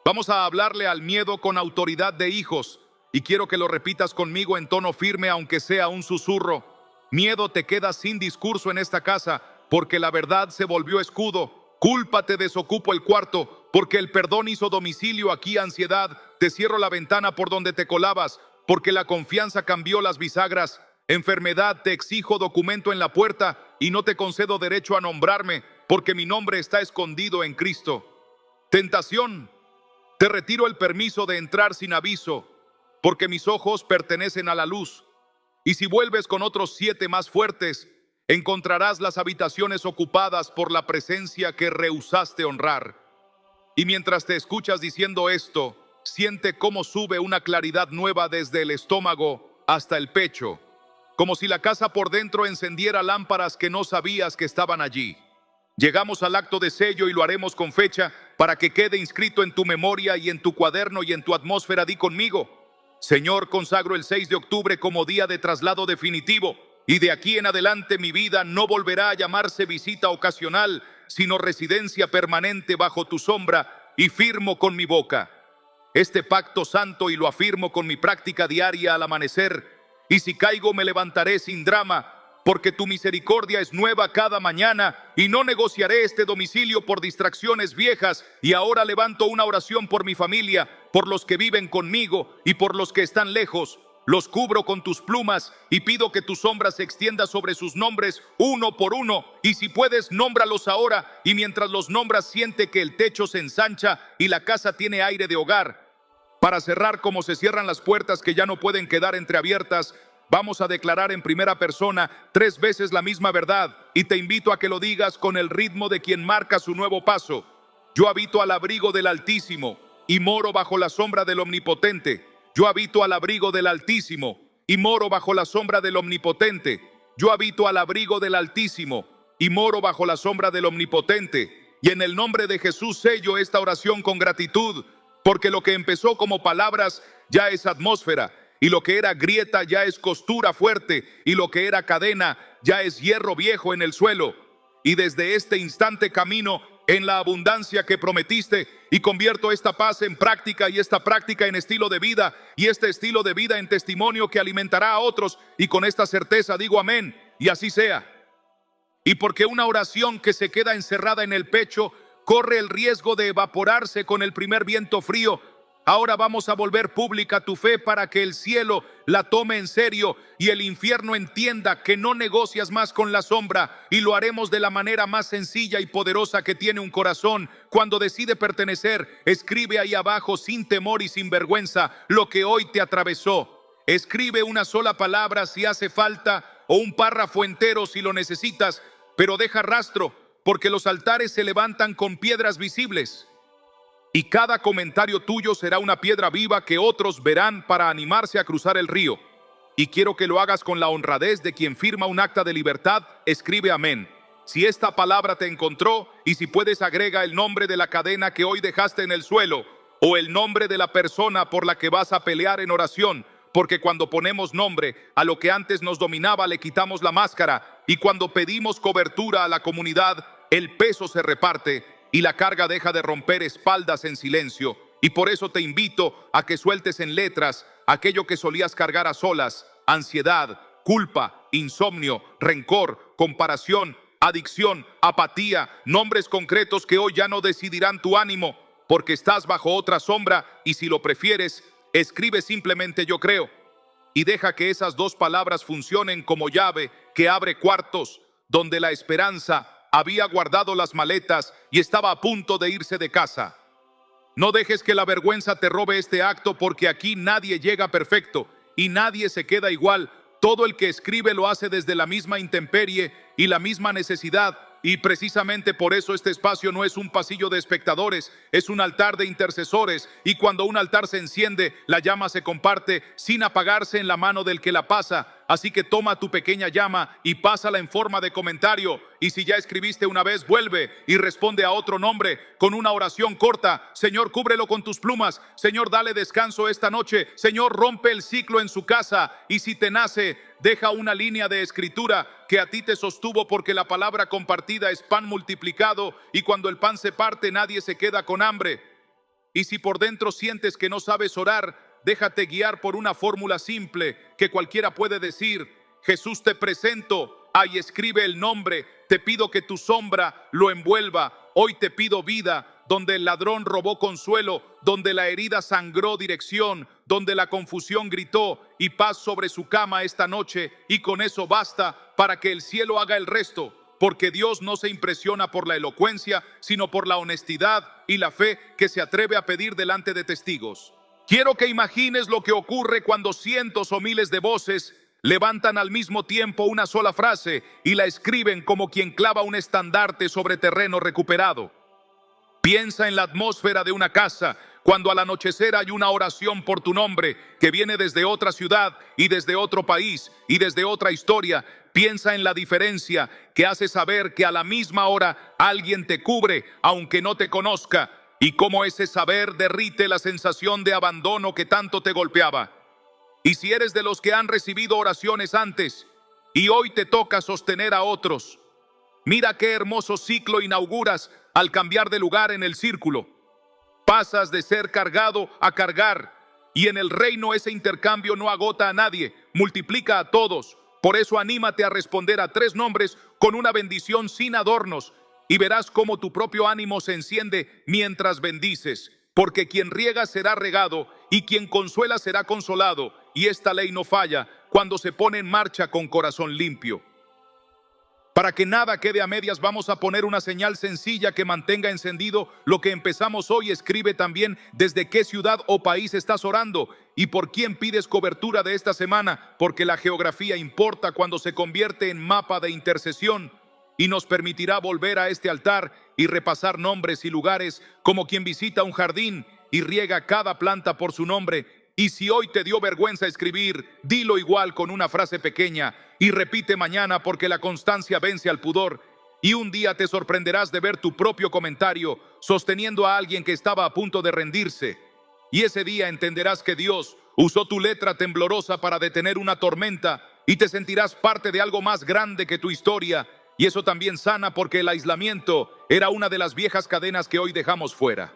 Vamos a hablarle al miedo con autoridad de hijos, y quiero que lo repitas conmigo en tono firme, aunque sea un susurro. Miedo, te quedas sin discurso en esta casa, porque la verdad se volvió escudo. Culpa, te desocupo el cuarto, porque el perdón hizo domicilio aquí. Ansiedad, te cierro la ventana por donde te colabas, porque la confianza cambió las bisagras. Enfermedad, te exijo documento en la puerta y no te concedo derecho a nombrarme, porque mi nombre está escondido en Cristo. Tentación, te retiro el permiso de entrar sin aviso, porque mis ojos pertenecen a la luz. Y si vuelves con otros 7 más fuertes, encontrarás las habitaciones ocupadas por la presencia que rehusaste honrar. Y mientras te escuchas diciendo esto, siente cómo sube una claridad nueva desde el estómago hasta el pecho, como si la casa por dentro encendiera lámparas que no sabías que estaban allí. Llegamos al acto de sello y lo haremos con fecha para que quede inscrito en tu memoria y en tu cuaderno y en tu atmósfera. Di conmigo: Señor, consagro el 6 de octubre como día de traslado definitivo, y de aquí en adelante mi vida no volverá a llamarse visita ocasional, sino residencia permanente bajo tu sombra. Y firmo con mi boca este pacto santo y lo afirmo con mi práctica diaria al amanecer. Y si caigo me levantaré sin drama, porque tu misericordia es nueva cada mañana, y no negociaré este domicilio por distracciones viejas. Y ahora levanto una oración por mi familia, por los que viven conmigo y por los que están lejos. Los cubro con tus plumas y pido que tu sombra se extienda sobre sus nombres uno por uno. Y si puedes, nómbralos ahora, y mientras los nombras siente que el techo se ensancha y la casa tiene aire de hogar. Para cerrar como se cierran las puertas que ya no pueden quedar entreabiertas, vamos a declarar en primera persona 3 veces la misma verdad, y te invito a que lo digas con el ritmo de quien marca su nuevo paso. Yo habito al abrigo del Altísimo y moro bajo la sombra del Omnipotente. Yo habito al abrigo del Altísimo y moro bajo la sombra del Omnipotente. Yo habito al abrigo del Altísimo y moro bajo la sombra del Omnipotente. Y en el nombre de Jesús sello esta oración con gratitud, porque lo que empezó como palabras ya es atmósfera, y lo que era grieta ya es costura fuerte, y lo que era cadena ya es hierro viejo en el suelo. Y desde este instante camino en la abundancia que prometiste, y convierto esta paz en práctica, y esta práctica en estilo de vida, y este estilo de vida en testimonio que alimentará a otros. Y con esta certeza digo amén, y así sea. Y porque una oración que se queda encerrada en el pecho corre el riesgo de evaporarse con el primer viento frío, ahora vamos a volver pública tu fe para que el cielo la tome en serio y el infierno entienda que no negocias más con la sombra, y lo haremos de la manera más sencilla y poderosa que tiene un corazón cuando decide pertenecer. Escribe ahí abajo sin temor y sin vergüenza lo que hoy te atravesó. Escribe una sola palabra si hace falta, o un párrafo entero si lo necesitas, pero deja rastro, porque los altares se levantan con piedras visibles. Y cada comentario tuyo será una piedra viva que otros verán para animarse a cruzar el río. Y quiero que lo hagas con la honradez de quien firma un acta de libertad. Escribe amén. Si esta palabra te encontró, y si puedes, agrega el nombre de la cadena que hoy dejaste en el suelo, o el nombre de la persona por la que vas a pelear en oración, porque cuando ponemos nombre a lo que antes nos dominaba, le quitamos la máscara, y cuando pedimos cobertura a la comunidad, el peso se reparte y la carga deja de romper espaldas en silencio. Y por eso te invito a que sueltes en letras aquello que solías cargar a solas: ansiedad, culpa, insomnio, rencor, comparación, adicción, apatía, nombres concretos que hoy ya no decidirán tu ánimo, porque estás bajo otra sombra. Y si lo prefieres, escribe simplemente yo creo, y deja que esas 2 palabras funcionen como llave que abre cuartos donde la esperanza había guardado las maletas y estaba a punto de irse de casa. No dejes que la vergüenza te robe este acto, porque aquí nadie llega perfecto y nadie se queda igual. Todo el que escribe lo hace desde la misma intemperie y la misma necesidad. Y precisamente por eso este espacio no es un pasillo de espectadores, es un altar de intercesores. Y cuando un altar se enciende, la llama se comparte sin apagarse en la mano del que la pasa. Así que toma tu pequeña llama y pásala en forma de comentario. Y si ya escribiste una vez, vuelve y responde a otro nombre con una oración corta. Señor, cúbrelo con tus plumas. Señor, dale descanso esta noche. Señor, rompe el ciclo en su casa. Y si te nace, deja una línea de escritura que a ti te sostuvo, porque la palabra compartida es pan multiplicado, y cuando el pan se parte nadie se queda con hambre. Y si por dentro sientes que no sabes orar, déjate guiar por una fórmula simple que cualquiera puede decir: Jesús, te presento. Ahí escribe el nombre. Te pido que tu sombra lo envuelva. Hoy te pido vida donde el ladrón robó consuelo, donde la herida sangró dirección, donde la confusión gritó, y paz sobre su cama esta noche. Y con eso basta para que el cielo haga el resto, porque Dios no se impresiona por la elocuencia, sino por la honestidad y la fe que se atreve a pedir delante de testigos. Quiero que imagines lo que ocurre cuando cientos o miles de voces levantan al mismo tiempo una sola frase y la escriben como quien clava un estandarte sobre terreno recuperado. Piensa en la atmósfera de una casa cuando al anochecer hay una oración por tu nombre que viene desde otra ciudad y desde otro país y desde otra historia. Piensa en la diferencia que hace saber que a la misma hora alguien te cubre aunque no te conozca, y cómo ese saber derrite la sensación de abandono que tanto te golpeaba. Y si eres de los que han recibido oraciones antes y hoy te toca sostener a otros, mira qué hermoso ciclo inauguras al cambiar de lugar en el círculo. Pasas de ser cargado a cargar. Y en el reino ese intercambio no agota a nadie, multiplica a todos. Por eso anímate a responder a 3 nombres con una bendición sin adornos, y verás cómo tu propio ánimo se enciende mientras bendices. Porque quien riega será regado, y quien consuela será consolado, y esta ley no falla cuando se pone en marcha con corazón limpio. Para que nada quede a medias, vamos a poner una señal sencilla que mantenga encendido lo que empezamos hoy. Escribe también desde qué ciudad o país estás orando y por quién pides cobertura de esta semana, porque la geografía importa cuando se convierte en mapa de intercesión y nos permitirá volver a este altar y repasar nombres y lugares como quien visita un jardín y riega cada planta por su nombre. Y si hoy te dio vergüenza escribir, dilo igual con una frase pequeña y repite mañana, porque la constancia vence al pudor. Y un día te sorprenderás de ver tu propio comentario sosteniendo a alguien que estaba a punto de rendirse. Y ese día entenderás que Dios usó tu letra temblorosa para detener una tormenta y te sentirás parte de algo más grande que tu historia. Y eso también sana, porque el aislamiento era una de las viejas cadenas que hoy dejamos fuera.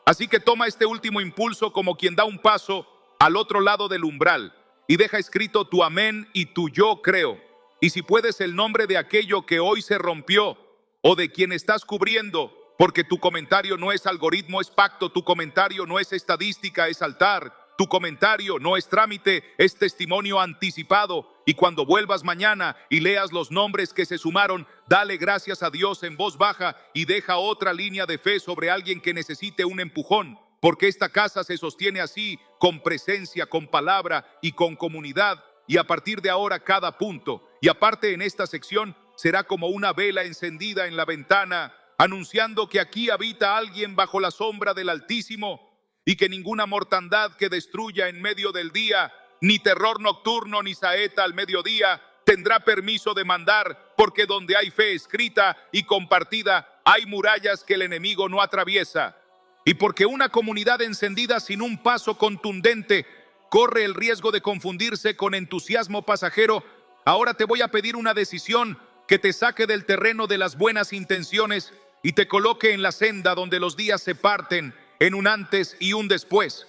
Así que toma este último impulso como quien da un paso al otro lado del umbral y deja escrito tu amén y tu yo creo. Y si puedes, el nombre de aquello que hoy se rompió o de quien estás cubriendo, porque tu comentario no es algoritmo, es pacto. Tu comentario no es estadística, es altar. Tu comentario no es trámite, es testimonio anticipado. Y cuando vuelvas mañana y leas los nombres que se sumaron, dale gracias a Dios en voz baja y deja otra línea de fe sobre alguien que necesite un empujón, porque esta casa se sostiene así, con presencia, con palabra y con comunidad. Y a partir de ahora cada punto, y aparte en esta sección, será como una vela encendida en la ventana, anunciando que aquí habita alguien bajo la sombra del Altísimo, y que ninguna mortandad que destruya en medio del día, ni terror nocturno, ni saeta al mediodía, tendrá permiso de mandar, porque donde hay fe escrita y compartida, hay murallas que el enemigo no atraviesa. Y porque una comunidad encendida sin un paso contundente corre el riesgo de confundirse con entusiasmo pasajero, ahora te voy a pedir una decisión que te saque del terreno de las buenas intenciones y te coloque en la senda donde los días se parten en un antes y un después.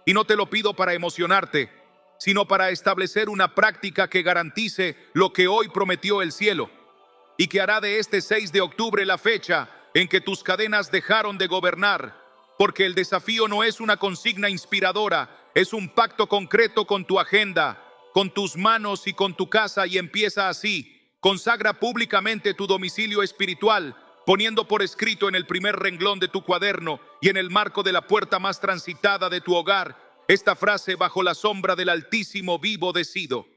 Y no te lo pido para emocionarte, sino para establecer una práctica que garantice lo que hoy prometió el cielo y que hará de este 6 de octubre la fecha en que tus cadenas dejaron de gobernar, porque el desafío no es una consigna inspiradora, es un pacto concreto con tu agenda, con tus manos y con tu casa. Y empieza así: consagra públicamente tu domicilio espiritual, poniendo por escrito en el primer renglón de tu cuaderno y en el marco de la puerta más transitada de tu hogar esta frase: bajo la sombra del Altísimo vivo decido.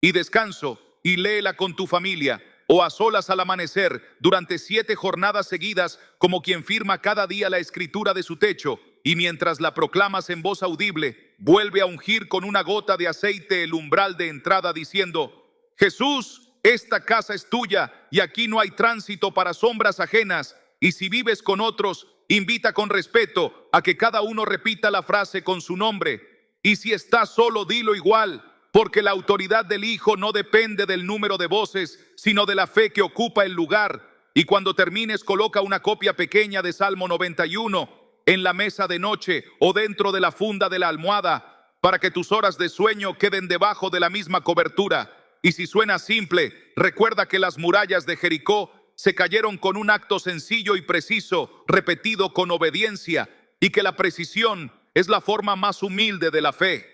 Y descanso, y léela con tu familia o a solas al amanecer durante 7 jornadas seguidas, como quien firma cada día la escritura de su techo. Y mientras la proclamas en voz audible, vuelve a ungir con una gota de aceite el umbral de entrada diciendo: Jesús, esta casa es tuya y aquí no hay tránsito para sombras ajenas. Y si vives con otros, invita con respeto a que cada uno repita la frase con su nombre. Y si estás solo, dilo igual, porque la autoridad del Hijo no depende del número de voces, sino de la fe que ocupa el lugar. Y cuando termines, coloca una copia pequeña de Salmo 91 en la mesa de noche o dentro de la funda de la almohada, para que tus horas de sueño queden debajo de la misma cobertura. Y si suena simple, recuerda que las murallas de Jericó se cayeron con un acto sencillo y preciso, repetido con obediencia, y que la precisión es la forma más humilde de la fe.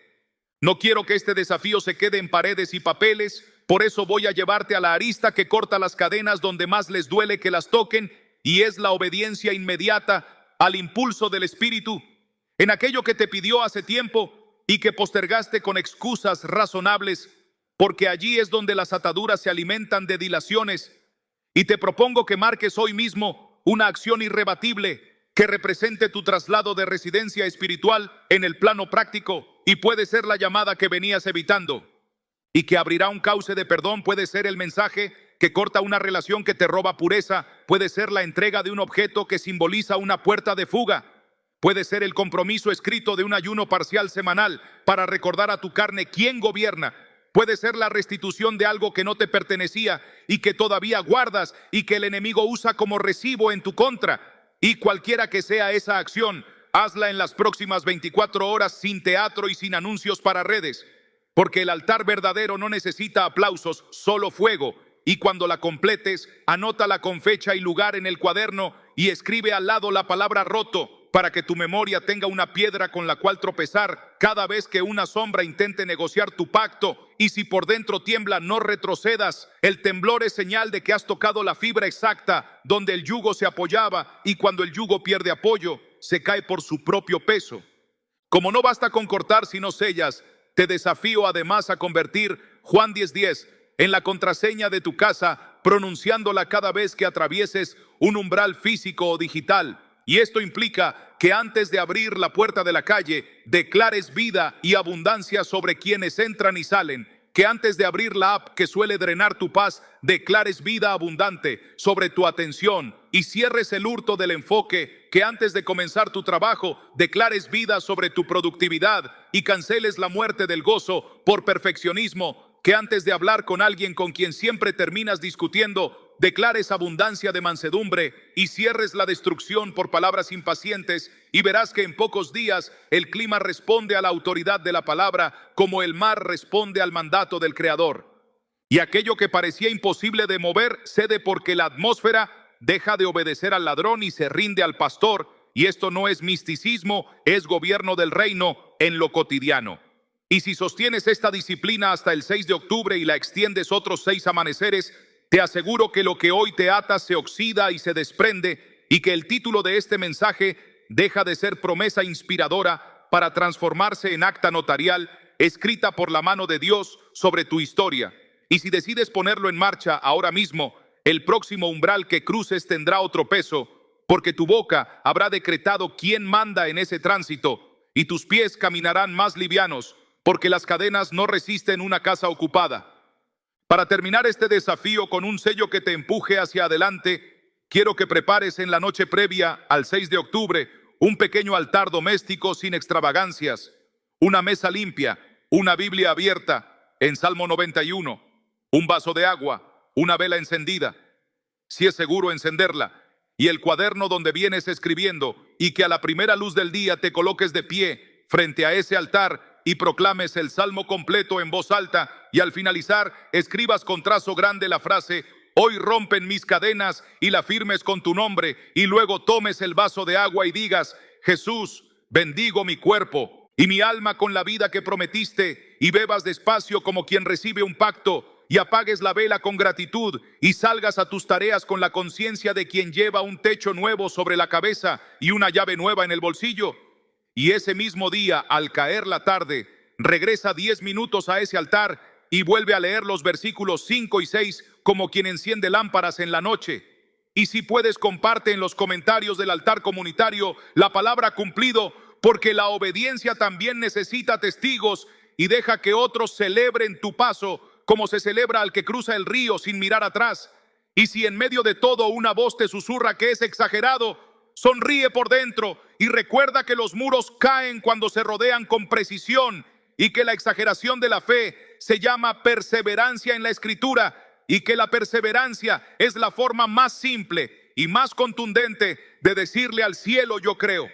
No quiero que este desafío se quede en paredes y papeles, por eso voy a llevarte a la arista que corta las cadenas donde más les duele que las toquen, y es la obediencia inmediata al impulso del Espíritu, en aquello que te pidió hace tiempo y que postergaste con excusas razonables, porque allí es donde las ataduras se alimentan de dilaciones. Y te propongo que marques hoy mismo una acción irrebatible que represente tu traslado de residencia espiritual en el plano práctico, y puede ser la llamada que venías evitando y que abrirá un cauce de perdón. Puede ser el mensaje que corta una relación que te roba pureza. Puede ser la entrega de un objeto que simboliza una puerta de fuga. Puede ser el compromiso escrito de un ayuno parcial semanal para recordar a tu carne quién gobierna. Puede ser la restitución de algo que no te pertenecía y que todavía guardas y que el enemigo usa como recibo en tu contra. Y cualquiera que sea esa acción, hazla en las próximas 24 horas sin teatro y sin anuncios para redes, porque el altar verdadero no necesita aplausos, solo fuego. Y cuando la completes, anótala con fecha y lugar en el cuaderno y escribe al lado la palabra roto, para que tu memoria tenga una piedra con la cual tropezar cada vez que una sombra intente negociar tu pacto. Y si por dentro tiembla, no retrocedas. El temblor es señal de que has tocado la fibra exacta donde el yugo se apoyaba, y cuando el yugo pierde apoyo, se cae por su propio peso. Como no basta con cortar sino sellas, te desafío además a convertir Juan 10:10 en la contraseña de tu casa, pronunciándola cada vez que atravieses un umbral físico o digital. Y esto implica que antes de abrir la puerta de la calle, declares vida y abundancia sobre quienes entran y salen. Que antes de abrir la app que suele drenar tu paz, declares vida abundante sobre tu atención y cierres el hurto del enfoque. Que antes de comenzar tu trabajo, declares vida sobre tu productividad y canceles la muerte del gozo por perfeccionismo. Que antes de hablar con alguien con quien siempre terminas discutiendo, declares abundancia de mansedumbre y cierres la destrucción por palabras impacientes, y verás que en pocos días el clima responde a la autoridad de la palabra como el mar responde al mandato del Creador. Y aquello que parecía imposible de mover cede porque la atmósfera deja de obedecer al ladrón y se rinde al pastor. Y esto no es misticismo, es gobierno del reino en lo cotidiano. Y si sostienes esta disciplina hasta el 6 de octubre y la extiendes otros 6 amaneceres, te aseguro que lo que hoy te ata se oxida y se desprende, y que el título de este mensaje deja de ser promesa inspiradora para transformarse en acta notarial escrita por la mano de Dios sobre tu historia. Y si decides ponerlo en marcha ahora mismo, el próximo umbral que cruces tendrá otro peso, porque tu boca habrá decretado quién manda en ese tránsito, y tus pies caminarán más livianos, porque las cadenas no resisten una casa ocupada. Para terminar este desafío con un sello que te empuje hacia adelante, quiero que prepares en la noche previa al 6 de octubre un pequeño altar doméstico sin extravagancias, una mesa limpia, una Biblia abierta en Salmo 91, un vaso de agua, una vela encendida, si es seguro encenderla, y el cuaderno donde vienes escribiendo, y que a la primera luz del día te coloques de pie frente a ese altar y proclames el salmo completo en voz alta, y al finalizar escribas con trazo grande la frase: hoy rompen mis cadenas, y la firmes con tu nombre, y luego tomes el vaso de agua y digas: Jesús, bendigo mi cuerpo y mi alma con la vida que prometiste, y bebas despacio como quien recibe un pacto, y apagues la vela con gratitud y salgas a tus tareas con la conciencia de quien lleva un techo nuevo sobre la cabeza y una llave nueva en el bolsillo. Y ese mismo día, al caer la tarde, regresa 10 minutos a ese altar y vuelve a leer los versículos 5 y 6 como quien enciende lámparas en la noche. Y si puedes, comparte en los comentarios del altar comunitario la palabra cumplido, porque la obediencia también necesita testigos, y deja que otros celebren tu paso como se celebra al que cruza el río sin mirar atrás. Y si en medio de todo una voz te susurra que es exagerado, sonríe por dentro y recuerda que los muros caen cuando se rodean con precisión, y que la exageración de la fe se llama perseverancia en la Escritura, y que la perseverancia es la forma más simple y más contundente de decirle al cielo: yo creo.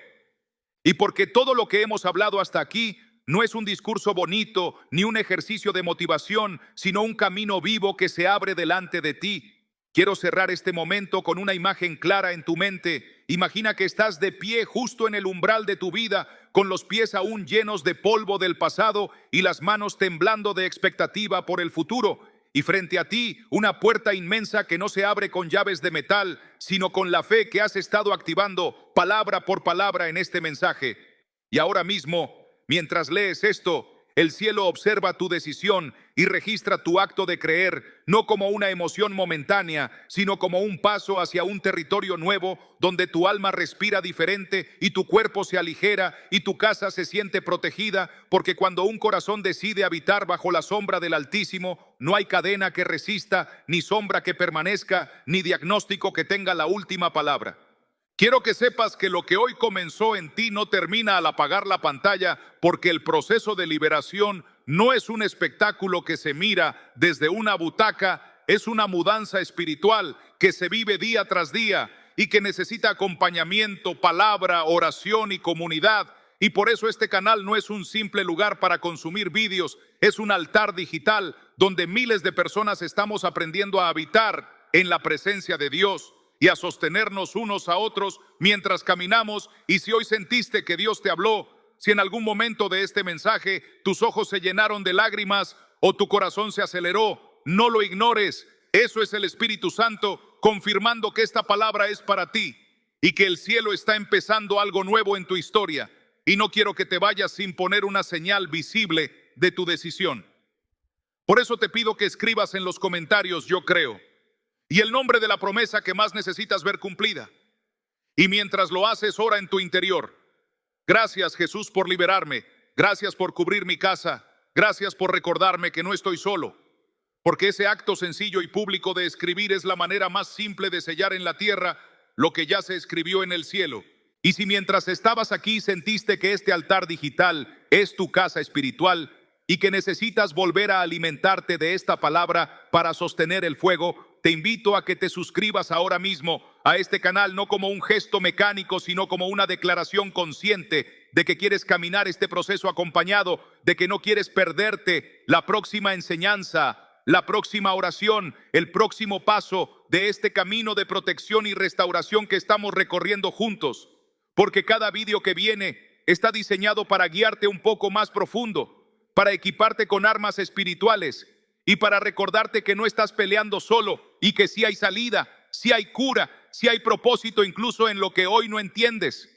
Y porque todo lo que hemos hablado hasta aquí no es un discurso bonito ni un ejercicio de motivación, sino un camino vivo que se abre delante de ti. Quiero cerrar este momento con una imagen clara en tu mente. Imagina que estás de pie justo en el umbral de tu vida, con los pies aún llenos de polvo del pasado y las manos temblando de expectativa por el futuro. Y frente a ti, una puerta inmensa que no se abre con llaves de metal, sino con la fe que has estado activando palabra por palabra en este mensaje. Y ahora mismo, mientras lees esto, el cielo observa tu decisión y registra tu acto de creer, no como una emoción momentánea, sino como un paso hacia un territorio nuevo donde tu alma respira diferente y tu cuerpo se aligera y tu casa se siente protegida, porque cuando un corazón decide habitar bajo la sombra del Altísimo, no hay cadena que resista, ni sombra que permanezca, ni diagnóstico que tenga la última palabra. Quiero que sepas que lo que hoy comenzó en ti no termina al apagar la pantalla, porque el proceso de liberación no es un espectáculo que se mira desde una butaca, es una mudanza espiritual que se vive día tras día, y que necesita acompañamiento, palabra, oración y comunidad. Y por eso este canal no es un simple lugar para consumir vídeos, es un altar digital donde miles de personas estamos aprendiendo a habitar en la presencia de Dios y a sostenernos unos a otros mientras caminamos. Y si hoy sentiste que Dios te habló, si en algún momento de este mensaje tus ojos se llenaron de lágrimas o tu corazón se aceleró, no lo ignores. Eso es el Espíritu Santo confirmando que esta palabra es para ti y que el cielo está empezando algo nuevo en tu historia. Y no quiero que te vayas sin poner una señal visible de tu decisión. Por eso te pido que escribas en los comentarios "yo creo" y el nombre de la promesa que más necesitas ver cumplida. Y mientras lo haces, ora en tu interior: gracias, Jesús, por liberarme. Gracias por cubrir mi casa. Gracias por recordarme que no estoy solo. Porque ese acto sencillo y público de escribir es la manera más simple de sellar en la tierra lo que ya se escribió en el cielo. Y si mientras estabas aquí sentiste que este altar digital es tu casa espiritual y que necesitas volver a alimentarte de esta palabra para sostener el fuego, te invito a que te suscribas ahora mismo a este canal, no como un gesto mecánico, sino como una declaración consciente de que quieres caminar este proceso acompañado, de que no quieres perderte la próxima enseñanza, la próxima oración, el próximo paso de este camino de protección y restauración que estamos recorriendo juntos. Porque cada vídeo que viene está diseñado para guiarte un poco más profundo, para equiparte con armas espirituales y para recordarte que no estás peleando solo y que sí hay salida, sí hay cura, sí hay propósito incluso en lo que hoy no entiendes.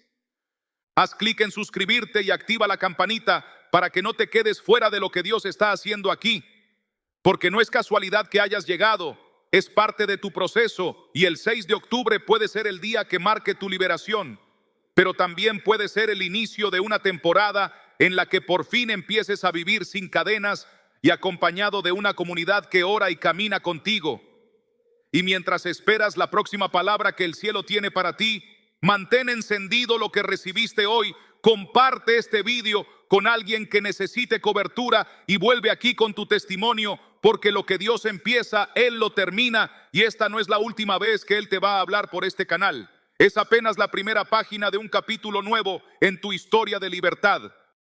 Haz clic en suscribirte y activa la campanita para que no te quedes fuera de lo que Dios está haciendo aquí. Porque no es casualidad que hayas llegado, es parte de tu proceso y el 6 de octubre puede ser el día que marque tu liberación. Pero también puede ser el inicio de una temporada en la que por fin empieces a vivir sin cadenas y acompañado de una comunidad que ora y camina contigo. Y mientras esperas la próxima palabra que el cielo tiene para ti, mantén encendido lo que recibiste hoy. Comparte este vídeo con alguien que necesite cobertura y vuelve aquí con tu testimonio, porque lo que Dios empieza, Él lo termina, y esta no es la última vez que Él te va a hablar por este canal. Es apenas la primera página de un capítulo nuevo en tu historia de libertad.